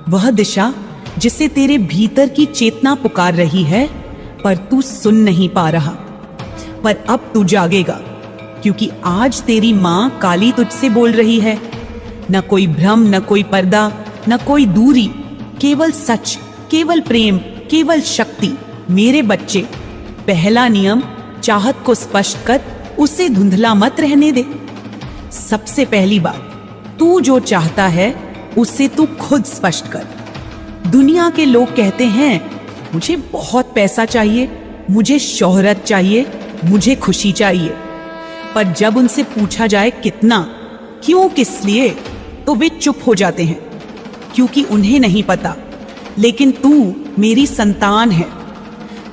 B: वह दिशा जिसे तेरे भीतर की चेतना पुकार रही है, पर तू सुन नहीं पा रहा। पर अब तू जागेगा, क्योंकि आज तेरी मां काली तुझसे बोल रही है। न कोई भ्रम, न कोई पर्दा, न कोई दूरी, केवल सच, केवल प्रेम, केवल शक्ति। मेरे बच्चे, पहला नियम, चाहत को स्पष्ट कर, उसे धुंधला मत रहने दे। सबसे पहली बात, तू जो चाहता है उसे तू खुद स्पष्ट कर। दुनिया के लोग कहते हैं, मुझे बहुत पैसा चाहिए, मुझे शोहरत चाहिए, मुझे खुशी चाहिए। पर जब उनसे पूछा जाए कितना, क्यों, किस लिए, तो वे चुप हो जाते हैं, क्योंकि उन्हें नहीं पता। लेकिन तू मेरी संतान है।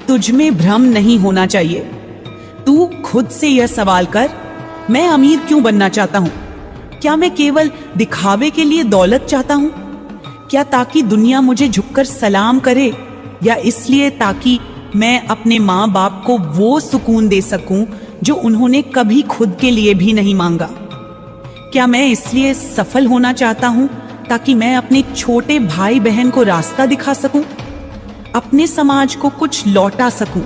B: तुझ में भ्रम नहीं होना चाहिए। तू खुद से यह सवाल कर, मैं अमीर क्यों बनना चाहता हूं? क्या मैं केवल दिखावे के लिए दौलत चाहता हूं? क्या ताकि दुनिया मुझे झुककर सलाम करे, या इसलिए ताकि मैं अपने माँ बाप को वो सुकून दे सकूं जो उन्होंने कभी खुद के लिए भी नहीं मांगा? क्या मैं इसलिए सफल होना चाहता हूं ताकि मैं अपने छोटे भाई बहन को रास्ता दिखा सकूं, अपने समाज को कुछ लौटा सकूं,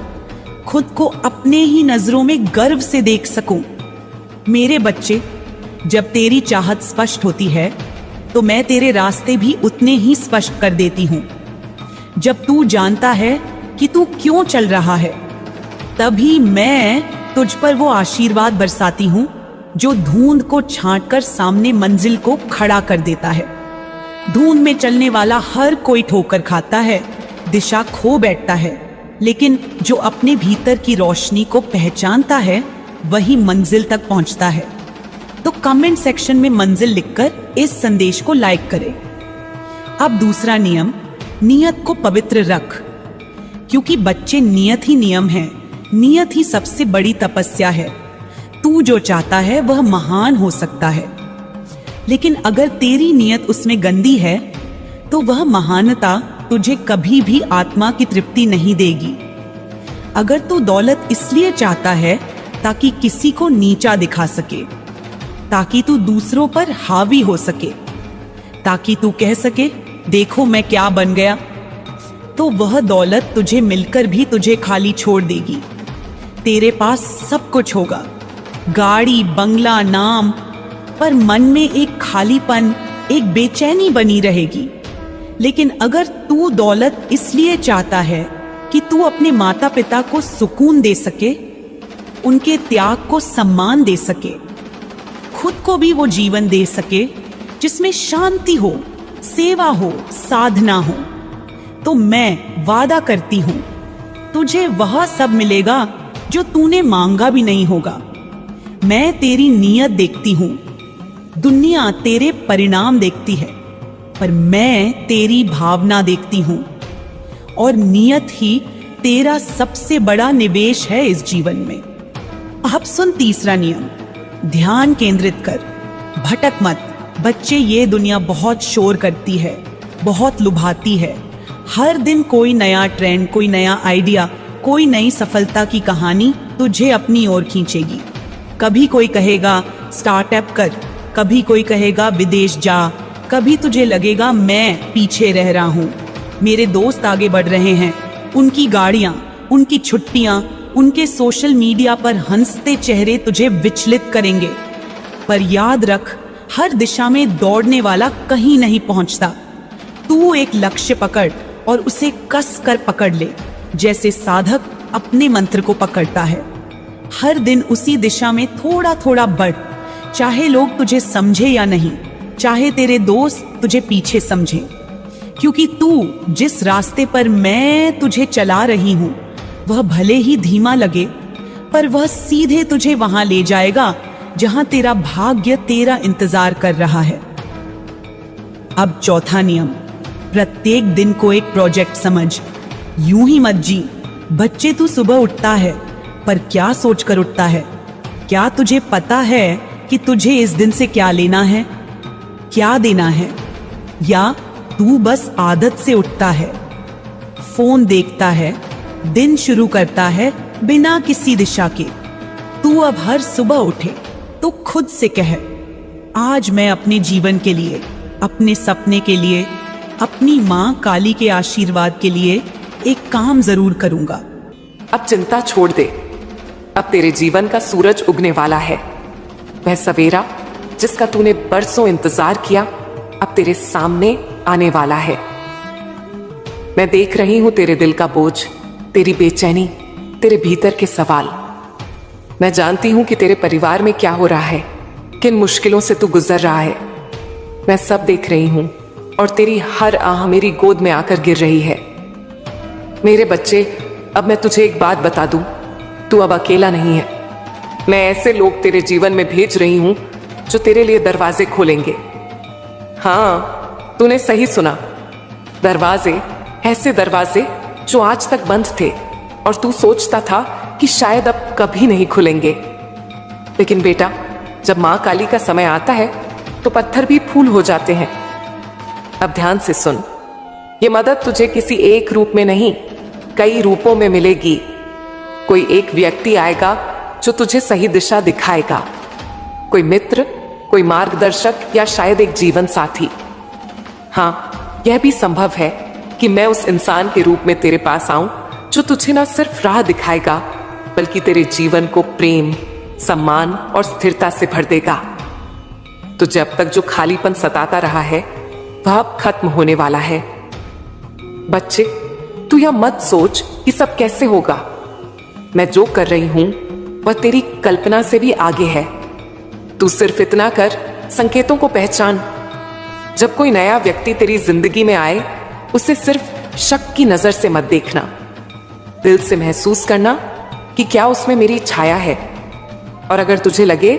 B: खुद को अपने ही नजरों में गर्व से देख सकूं? मेरे बच्चे, जब तेरी चाहत स्पष्ट होती है तो मैं तेरे रास्ते भी उतने ही स्पष्ट कर देती हूं। जब तू जानता है कि तू क्यों चल रहा है, तभी मैं तुझ पर वो आशीर्वाद बरसाती हूं जो धुंध को छांटकर सामने मंजिल को खड़ा कर देता है। धुंध में चलने वाला हर कोई ठोकर खाता है, दिशा खो बैठता है, लेकिन जो अपने भीतर की रोशनी को पहचानता है वही मंजिल तक पहुंचता है। तो कमेंट सेक्शन में मंजिल लिखकर इस संदेश को लाइक करें। अब दूसरा नियम, नियत को पवित्र रख, क्योंकि बच्चे नियत ही नियम है। नियत ही सबसे बड़ी तपस्या है। तू जो चाहता है वह महान हो सकता है, लेकिन अगर तेरी नियत उसमें गंदी है तो वह महानता तुझे कभी भी आत्मा की तृप्ति नहीं देगी। अगर तू दौलत इसलिए चाहता है ताकि किसी को नीचा दिखा सके, ताकि तू दूसरों पर हावी हो सके, ताकि तू कह सके देखो मैं क्या बन गया, तो वह दौलत तुझे मिलकर भी तुझे खाली छोड़ देगी। तेरे पास सब कुछ होगा, गाड़ी, बंगला, नाम, पर मन में एक खालीपन, एक बेचैनी बनी रहेगी। लेकिन अगर तू दौलत इसलिए चाहता है कि तू अपने माता पिता को सुकून दे सके, उनके त्याग को सम्मान दे सके, खुद को भी वो जीवन दे सके जिसमें शांति हो, सेवा हो, साधना हो, तो मैं वादा करती हूं तुझे वह सब मिलेगा जो तूने मांगा भी नहीं होगा। मैं तेरी नीयत देखती हूं, दुनिया तेरे परिणाम देखती है, पर मैं तेरी भावना देखती हूं, और नीयत ही तेरा सबसे बड़ा निवेश है इस जीवन में। अब सुन तीसरा नियम, ध्यान केंद्रित कर, भटक मत। बच्चे, ये दुनिया बहुत शोर करती है, बहुत लुभाती है। हर दिन कोई नया ट्रेंड, कोई नया आइडिया, कोई नई सफलता की कहानी तुझे अपनी ओर खींचेगी। कभी कोई कहेगा स्टार्टअप कर, कभी कोई कहेगा विदेश जा, कभी तुझे लगेगा मैं पीछे रह रहा हूं, मेरे दोस्त आगे बढ़ रहे हैं, उनकी गाड़ियां, उनकी छुट्टियां, उनके सोशल मीडिया पर हंसते चेहरे तुझे विचलित करेंगे। पर याद रख, हर दिशा में दौड़ने वाला कहीं नहीं पहुंचता। तू एक लक्ष्य पकड़ और उसे कस कर पकड़ ले, जैसे साधक अपने मंत्र को पकड़ता है। हर दिन उसी दिशा में थोड़ा थोड़ा बढ़, चाहे लोग तुझे समझे या नहीं, चाहे तेरे दोस्त तुझे पीछे समझे, क्योंकि तू जिस रास्ते पर मैं तुझे चला रही हूं वह भले ही धीमा लगे, पर वह सीधे तुझे वहां ले जाएगा जहां तेरा भाग्य तेरा इंतजार कर रहा है। अब चौथा नियम, प्रत्येक दिन को एक प्रोजेक्ट समझ, यूं ही मत जी। बच्चे, तू सुबह उठता है, पर क्या सोचकर उठता है? क्या तुझे पता है कि तुझे इस दिन से क्या लेना है, क्या देना है? या तू बस आदत से उठता है, फोन देखता है, दिन शुरू करता है बिना किसी दिशा के? तू अब हर सुबह उठे तो खुद से कह, आज मैं अपने जीवन के लिए, अपने सपने के लिए, अपनी मां काली के आशीर्वाद के लिए एक काम जरूर करूंगा।
A: अब चिंता छोड़ दे, अब तेरे जीवन का सूरज उगने वाला है। वह सवेरा जिसका तूने बरसों इंतजार किया अब तेरे सामने आने वाला है। मैं देख रही हूं तेरे दिल का बोझ, तेरी बेचैनी, तेरे भीतर के सवाल। मैं जानती हूं कि तेरे परिवार में क्या हो रहा है, किन मुश्किलों से तू गुजर रहा है। मैं सब देख रही हूं और तेरी हर आह मेरी गोद में आकर गिर रही है। मेरे बच्चे, अब मैं तुझे एक बात बता दूं, तू अब अकेला नहीं है। मैं ऐसे लोग तेरे जीवन में भेज रही हूं जो तेरे लिए दरवाजे खोलेंगे। हाँ, तूने सही सुना, दरवाजे, ऐसे दरवाजे जो आज तक बंद थे और तू सोचता था कि शायद अब कभी नहीं खुलेंगे। लेकिन बेटा, जब मां काली का समय आता है तो पत्थर भी फूल हो जाते हैं। अब ध्यान से सुन, ये मदद तुझे किसी एक रूप में नहीं, कई रूपों में मिलेगी। कोई एक व्यक्ति आएगा जो तुझे सही दिशा दिखाएगा, कोई मित्र, कोई मार्गदर्शक, या शायद एक जीवन साथी। हाँ, यह भी संभव है कि मैं उस इंसान के रूप में तेरे पास आऊं जो तुझे ना सिर्फ राह दिखाएगा बल्कि तेरे जीवन को प्रेम, सम्मान और स्थिरता से भर देगा। तो जब तक जो खालीपन सताता रहा है वह अब खत्म होने वाला है। बच्चे, तू यह मत सोच कि सब कैसे होगा। मैं जो कर रही हूं वह तेरी कल्पना से भी आगे है। तू सिर्फ इतना कर, संकेतों को पहचान। जब कोई नया व्यक्ति तेरी जिंदगी में आए, उसे सिर्फ शक की नजर से मत देखना। दिल से महसूस करना कि क्या उसमें मेरी छाया है, और अगर तुझे लगे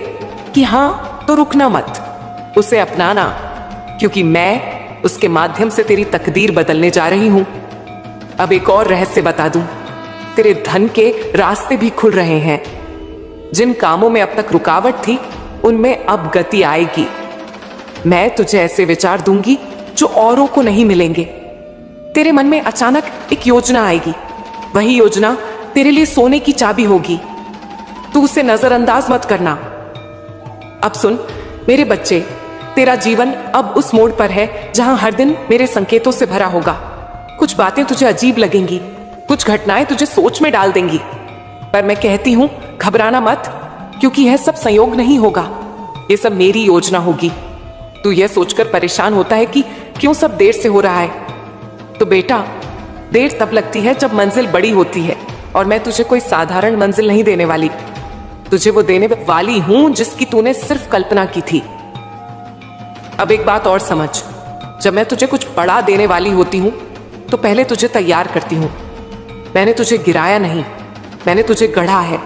A: कि हाँ, तो रुकना मत, उसे अपनाना, क्योंकि मैं उसके माध्यम से तेरी तकदीर बदलने जा रही हूं। अब एक और रहस्य बता दूं, तेरे धन के रास्ते भी खुल रहे हैं। जिन कामों में अब तक रुकावट थी उनमें अब गति आएगी। मैं तुझे ऐसे विचार दूंगी जो औरों को नहीं मिलेंगे। तेरे मन में अचानक एक योजना आएगी, वही योजना तेरे लिए सोने की चाबी होगी। तू उसे नजरअंदाज मत करना। अब सुन मेरे बच्चे, तेरा जीवन अब उस मोड़ पर है जहां हर दिन मेरे संकेतों से भरा होगा। कुछ बातें तुझे अजीब लगेंगी, कुछ घटनाएं तुझे सोच में डाल देंगी, पर मैं कहती हूं घबराना मत, क्योंकि यह सब संयोग नहीं होगा, यह सब मेरी योजना होगी। तू यह सोचकर परेशान होता है कि क्यों सब देर से हो रहा है, तो बेटा, देर तब लगती है जब मंजिल बड़ी होती है, और मैं तुझे कोई साधारण मंजिल नहीं देने वाली। तुझे वो देने वाली हूं जिसकी तूने सिर्फ कल्पना की थी। अब एक बात और समझ, जब मैं तुझे कुछ बड़ा देने वाली होती हूँ तो पहले तुझे तैयार करती हूँ। मैंने तुझे गिराया नहीं, मैंने तुझे गढ़ा है।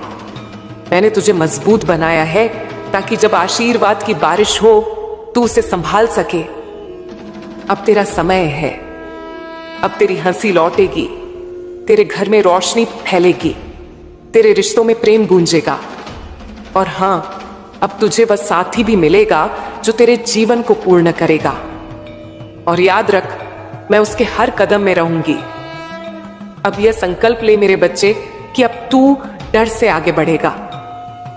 A: मैंने तुझे मजबूत बनाया है ताकि जब आशीर्वाद की बारिश हो तू उसे संभाल सके। अब तेरा समय है, अब तेरी हंसी लौटेगी, तेरे घर में रोशनी फैलेगी, तेरे रिश्तों में प्रेम गूंजेगा। और हां, अब तुझे वह साथी भी मिलेगा जो तेरे जीवन को पूर्ण करेगा। और याद रख, मैं उसके हर कदम में रहूंगी। अब यह संकल्प ले मेरे बच्चे कि अब तू डर से आगे बढ़ेगा,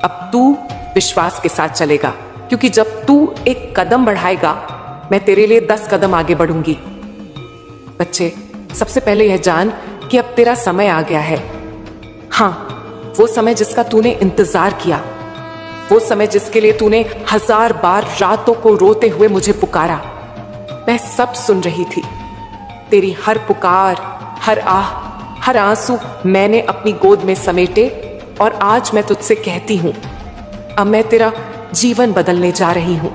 A: अब तू विश्वास के साथ चलेगा, क्योंकि जब तू एक कदम बढ़ाएगा मैं तेरे लिए 10 कदम आगे बढ़ूंगी। बच्चे, सबसे पहले यह जान कि अब तेरा समय आ गया है। हां, वो समय जिसका तूने इंतजार किया, वो समय जिसके लिए तूने 1000 बार रातों को रोते हुए मुझे पुकारा। मैं सब सुन रही थी, तेरी हर पुकार, हर आह, हर आंसू मैंने अपनी गोद में समेटे। और आज मैं तुझसे कहती हूं, अब मैं तेरा जीवन बदलने जा रही हूं।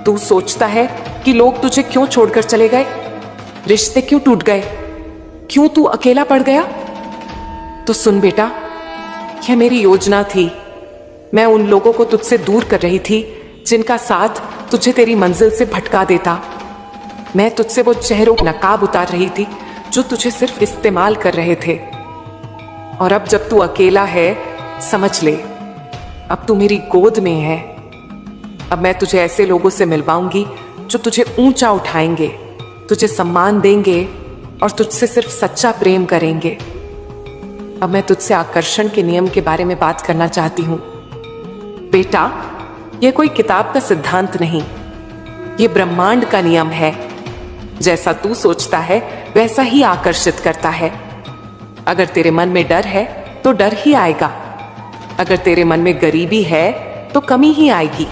A: तू सोचता है कि लोग तुझे क्यों छोड़कर चले गए, रिश्ते क्यों टूट गए, क्यों तू अकेला पड़ गया? तो सुन बेटा, यह मेरी योजना थी। मैं उन लोगों को तुझसे दूर कर रही थी जिनका साथ तुझे तेरी मंजिल से भटका देता। मैं तुझसे वो चेहरों का नकाब उतार रही थी जो तुझे सिर्फ इस्तेमाल कर रहे थे। और अब जब तू अकेला है, समझ ले, अब तू मेरी गोद में है। अब मैं तुझे ऐसे लोगों से मिलवाऊंगी जो तुझे ऊंचा उठाएंगे, तुझे सम्मान देंगे और तुझसे सिर्फ सच्चा प्रेम करेंगे। अब मैं तुझसे आकर्षण के नियम के बारे में बात करना चाहती हूं। बेटा, यह कोई किताब का सिद्धांत नहीं, यह ब्रह्मांड का नियम है। जैसा तू सोचता है वैसा ही आकर्षित करता है। अगर तेरे मन में डर है तो डर ही आएगा, अगर तेरे मन में गरीबी है तो कमी ही आएगी।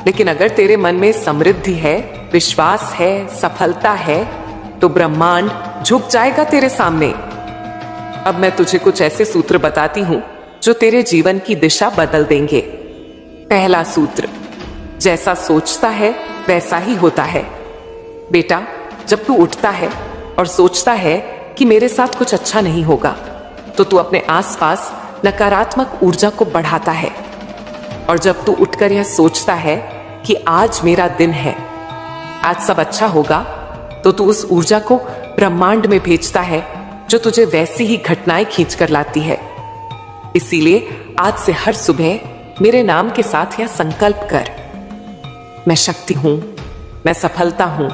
A: लेकिन अगर तेरे मन में समृद्धि है, विश्वास है, सफलता है, तो ब्रह्मांड झुक जाएगा तेरे सामने। अब मैं तुझे कुछ ऐसे सूत्र बताती हूं जो तेरे जीवन की दिशा बदल देंगे। पहला सूत्र, जैसा सोचता है वैसा ही होता है। बेटा, जब तू उठता है और सोचता है कि मेरे साथ कुछ अच्छा नहीं होगा, तो तू अपने आसपास नकारात्मक ऊर्जा को बढ़ाता है। और जब तू उठकर यह सोचता है कि आज मेरा दिन है, आज सब अच्छा होगा, तो तू उस ऊर्जा को ब्रह्मांड में भेजता है जो तुझे वैसी ही घटनाएं खींच कर लाती है। इसीलिए आज से हर सुबह मेरे नाम के साथ यह संकल्प कर, मैं शक्ति हूं, मैं सफलता हूं,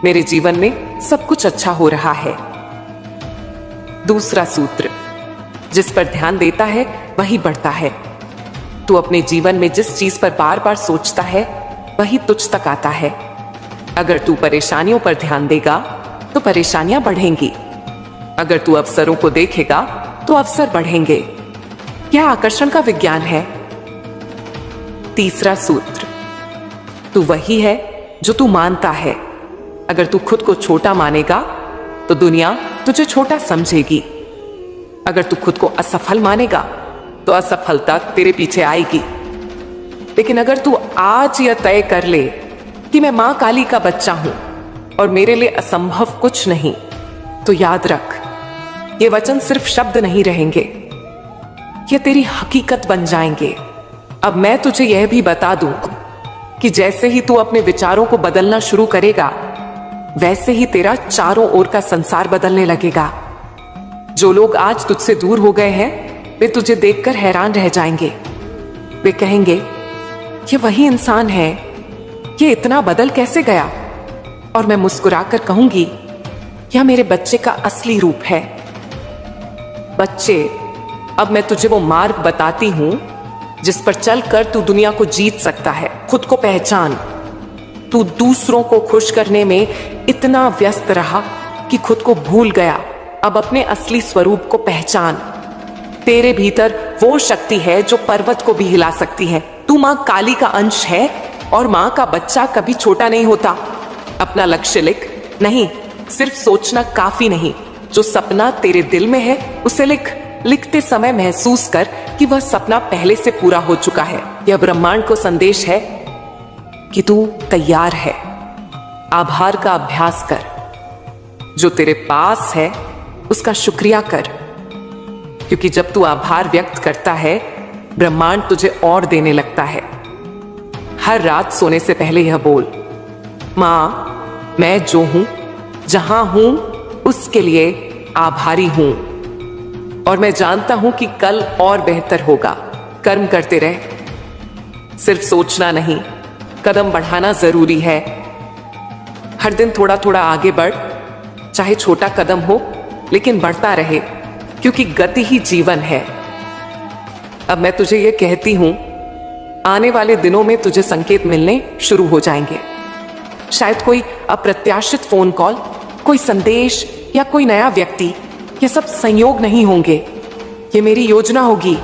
A: मेरे जीवन में सब कुछ अच्छा हो रहा है। दूसरा सूत्र, जिस पर ध्यान देता है वही बढ़ता है। तू अपने जीवन में जिस चीज पर बार बार सोचता है वही तुझ तक आता है। अगर तू परेशानियों पर ध्यान देगा तो परेशानियां बढ़ेंगी, अगर तू अवसरों को देखेगा तो अवसर बढ़ेंगे। यह आकर्षण का विज्ञान है। तीसरा सूत्र, तू वही है जो तू मानता है। अगर तू खुद को छोटा मानेगा तो दुनिया तुझे छोटा समझेगी। अगर तू खुद को असफल मानेगा तो असफलता तेरे पीछे आएगी। लेकिन अगर तू आज यह तय कर ले कि मैं मां काली का बच्चा हूं और मेरे लिए असंभव कुछ नहीं, तो याद रख, ये वचन सिर्फ शब्द नहीं रहेंगे, ये तेरी हकीकत बन जाएंगे। अब मैं तुझे यह भी बता दूं कि जैसे ही तू अपने विचारों को बदलना शुरू करेगा, वैसे ही तेरा चारों ओर का संसार बदलने लगेगा। जो लोग आज तुझसे दूर हो गए हैं, वे तुझे देखकर हैरान रह जाएंगे। वे कहेंगे, ये वही इंसान है, ये इतना बदल कैसे गया? और मैं मुस्कुराकर कहूंगी, यह मेरे बच्चे का असली रूप है। बच्चे, अब मैं तुझे वो मार्ग बताती हूं जिस पर चलकर तू दुनिया को जीत सकता है। खुद को पहचान। तू दूसरों को खुश करने में इतना व्यस्त रहा कि खुद को भूल गया। अब अपने असली स्वरूप को पहचान। तेरे भीतर वो शक्ति है जो पर्वत को भी हिला सकती है। तू मां काली का अंश है और मां का बच्चा कभी छोटा नहीं होता। अपना लक्ष्य लिख। नहीं, सिर्फ सोचना काफी नहीं, जो सपना तेरे दिल में है उसे लिख। लिखते समय महसूस कर कि वह सपना पहले से पूरा हो चुका है। यह ब्रह्मांड को संदेश है कि तू तैयार है। आभार का अभ्यास कर। जो तेरे पास है उसका शुक्रिया कर, क्योंकि जब तू आभार व्यक्त करता है ब्रह्मांड तुझे और देने लगता है। हर रात सोने से पहले यह बोल, मां, मैं जो हूं, जहां हूं, उसके लिए आभारी हूं और मैं जानता हूं कि कल और बेहतर होगा। कर्म करते रह, सिर्फ सोचना नहीं, कदम बढ़ाना जरूरी है। हर दिन थोड़ा थोड़ा आगे बढ़, चाहे छोटा कदम हो लेकिन बढ़ता रहे, क्योंकि गति ही जीवन है। अब मैं तुझे यह कहती हूं, आने वाले दिनों में तुझे संकेत मिलने शुरू हो जाएंगे। शायद कोई अप्रत्याशित फोन कॉल, कोई संदेश या कोई नया व्यक्ति। ये सब संयोग नहीं होंगे, ये मेरी योजना होगी।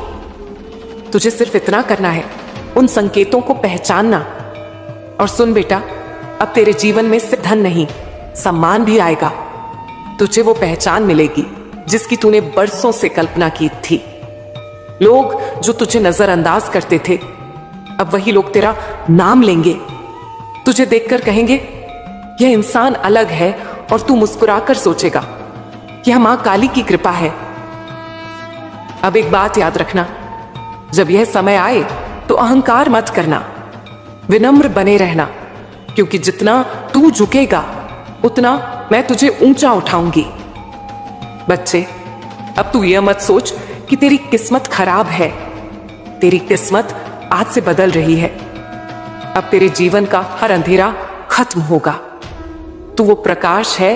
A: तुझे सिर्फ इतना करना है, उन संकेतों को पहचानना। और सुन बेटा, अब तेरे जीवन में सिर्फ धन नहीं, सम्मान भी आएगा। तुझे वो पहचान मिलेगी जिसकी तूने बरसों से कल्पना की थी। लोग जो तुझे नजरअंदाज करते थे, अब वही लोग तेरा नाम लेंगे। तुझे देखकर कहेंगे, यह इंसान अलग है, और तू मुस्कुराकर सोचेगा, यह मां काली की कृपा है। अब एक बात याद रखना, जब यह समय आए तो अहंकार मत करना, विनम्र बने रहना, क्योंकि जितना तू झुकेगा उतना मैं तुझे ऊंचा उठाऊंगी। बच्चे, अब तू यह मत सोच कि तेरी किस्मत खराब है। तेरी किस्मत आज से बदल रही है। अब तेरे जीवन का हर अंधेरा खत्म होगा। तू वो प्रकाश है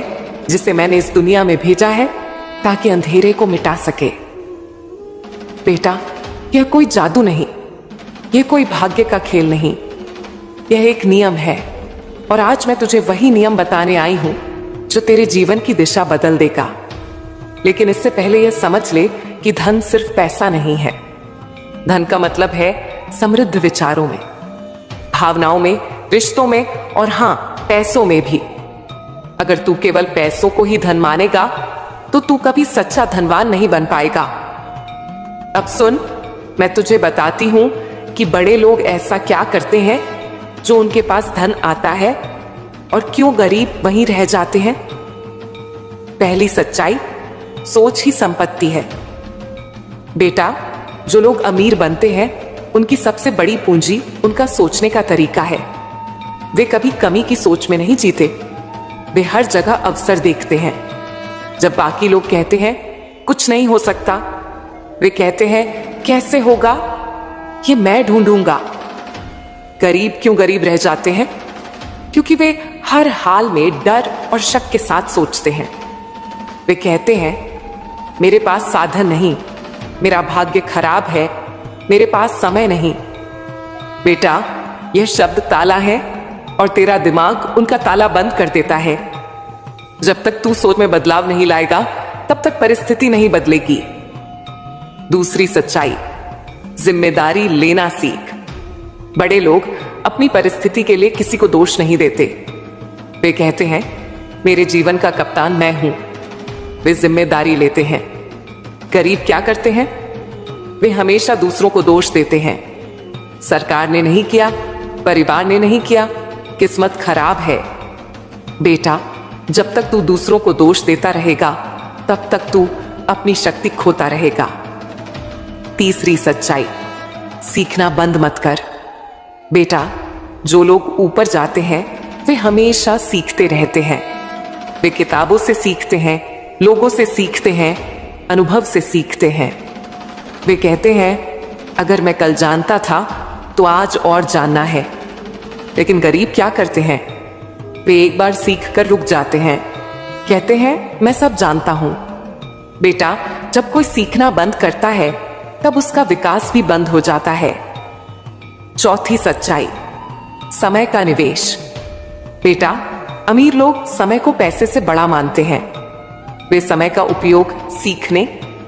A: जिसे मैंने इस दुनिया में भेजा है ताकि अंधेरे को मिटा सके। बेटा, यह कोई जादू नहीं, यह कोई भाग्य का खेल नहीं, यह एक नियम है। और आज मैं तुझे वही नियम बताने आई हूं जो तेरे जीवन की दिशा बदल देगा। लेकिन इससे पहले यह समझ ले कि धन सिर्फ पैसा नहीं है। धन का मतलब है समृद्ध विचारों में, भावनाओं में, रिश्तों में, और हां, पैसों में भी। अगर तू केवल पैसों को ही धन मानेगा तो तू कभी सच्चा धनवान नहीं बन पाएगा। अब सुन, मैं तुझे बताती हूं कि बड़े लोग ऐसा क्या करते हैं जो उनके पास धन आता है, और क्यों गरीब वहीं रह जाते हैं। पहली सच्चाई, सोच ही संपत्ति है। बेटा, जो लोग अमीर बनते हैं उनकी सबसे बड़ी पूंजी उनका सोचने का तरीका है। वे कभी कमी की सोच में नहीं जीते, वे हर जगह अवसर देखते हैं। जब बाकी लोग कहते हैं कुछ नहीं हो सकता, वे कहते हैं कैसे होगा, ये मैं ढूंढूंगा। गरीब क्यों गरीब रह जाते हैं? क्योंकि वे हर हाल में डर और शक के साथ सोचते हैं। वे कहते हैं मेरे पास साधन नहीं, मेरा भाग्य खराब है, मेरे पास समय नहीं। बेटा, यह शब्द ताला है और तेरा दिमाग उनका ताला बंद कर देता है। जब तक तू सोच में बदलाव नहीं लाएगा तब तक परिस्थिति नहीं बदलेगी। दूसरी सच्चाई, जिम्मेदारी लेना सीख। बड़े लोग अपनी परिस्थिति के लिए किसी को दोष नहीं देते। वे कहते हैं मेरे जीवन का कप्तान मैं हूं। वे जिम्मेदारी लेते हैं। गरीब क्या करते हैं? वे हमेशा दूसरों को दोष देते हैं। सरकार ने नहीं किया, परिवार ने नहीं किया, किस्मत खराब है। बेटा, जब तक तू दूसरों को दोष देता रहेगा तब तक तू अपनी शक्ति खोता रहेगा। तीसरी सच्चाई, सीखना बंद मत कर। बेटा, जो लोग ऊपर जाते हैं वे हमेशा सीखते रहते हैं। वे किताबों से सीखते हैं, लोगों से सीखते हैं, अनुभव से सीखते हैं। वे कहते हैं अगर मैं कल जानता था तो आज और जानना है। लेकिन गरीब क्या करते हैं? वे एक बार सीख कर रुक जाते हैं, कहते हैं मैं सब जानता हूं। बेटा, जब कोई सीखना बंद करता है तब उसका विकास भी बंद हो जाता है। चौथी सच्चाई, समय का निवेश। बेटा, अमीर लोग समय को पैसे से बड़ा मानते हैं। वे समय का उपयोग सीखने,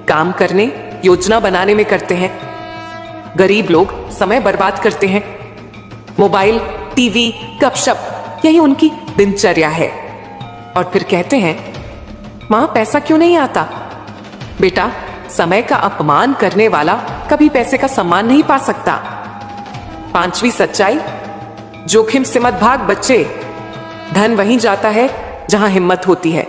A: काम करने, योजना बनाने में करते हैं। गरीब लोग समय बर्बाद करते हैं। मोबाइल, टीवी, गपशप, यही उनकी दिनचर्या है। और फिर कहते हैं मां, पैसा क्यों नहीं आता? बेटा, समय का अपमान करने वाला कभी पैसे का सम्मान नहीं पा सकता। पांचवी सच्चाई, जोखिम से मत भाग बच्चे, धन वहीं जाता है जहां हिम्मत होती है।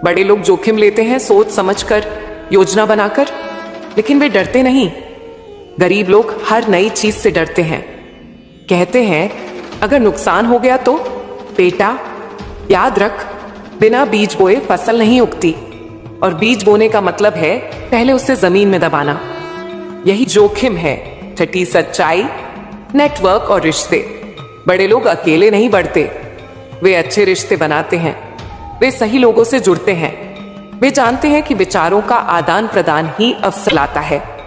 A: बड़े लोग जोखिम लेते हैं सोच समझकर, योजना बनाकर, लेकिन वे डरते नहीं। गरीब लोग हर नई चीज से डरते हैं। कहते हैं अगर नुकसान हो गया तो? बेटा याद रख, बिना बीज बोए फसल नहीं उगती, और बीज बोने का मतलब है पहले उसे जमीन में दबाना। यही जोखिम है। छठी सच्चाई, नेटवर्क और रिश्ते। बड़े लोग अकेले नहीं बढ़ते, वे अच्छे रिश्ते बनाते हैं। वे सही लोगों से जुड़ते हैं। वे जानते हैं कि विचारों का आदान प्रदान ही अवसर लाता है।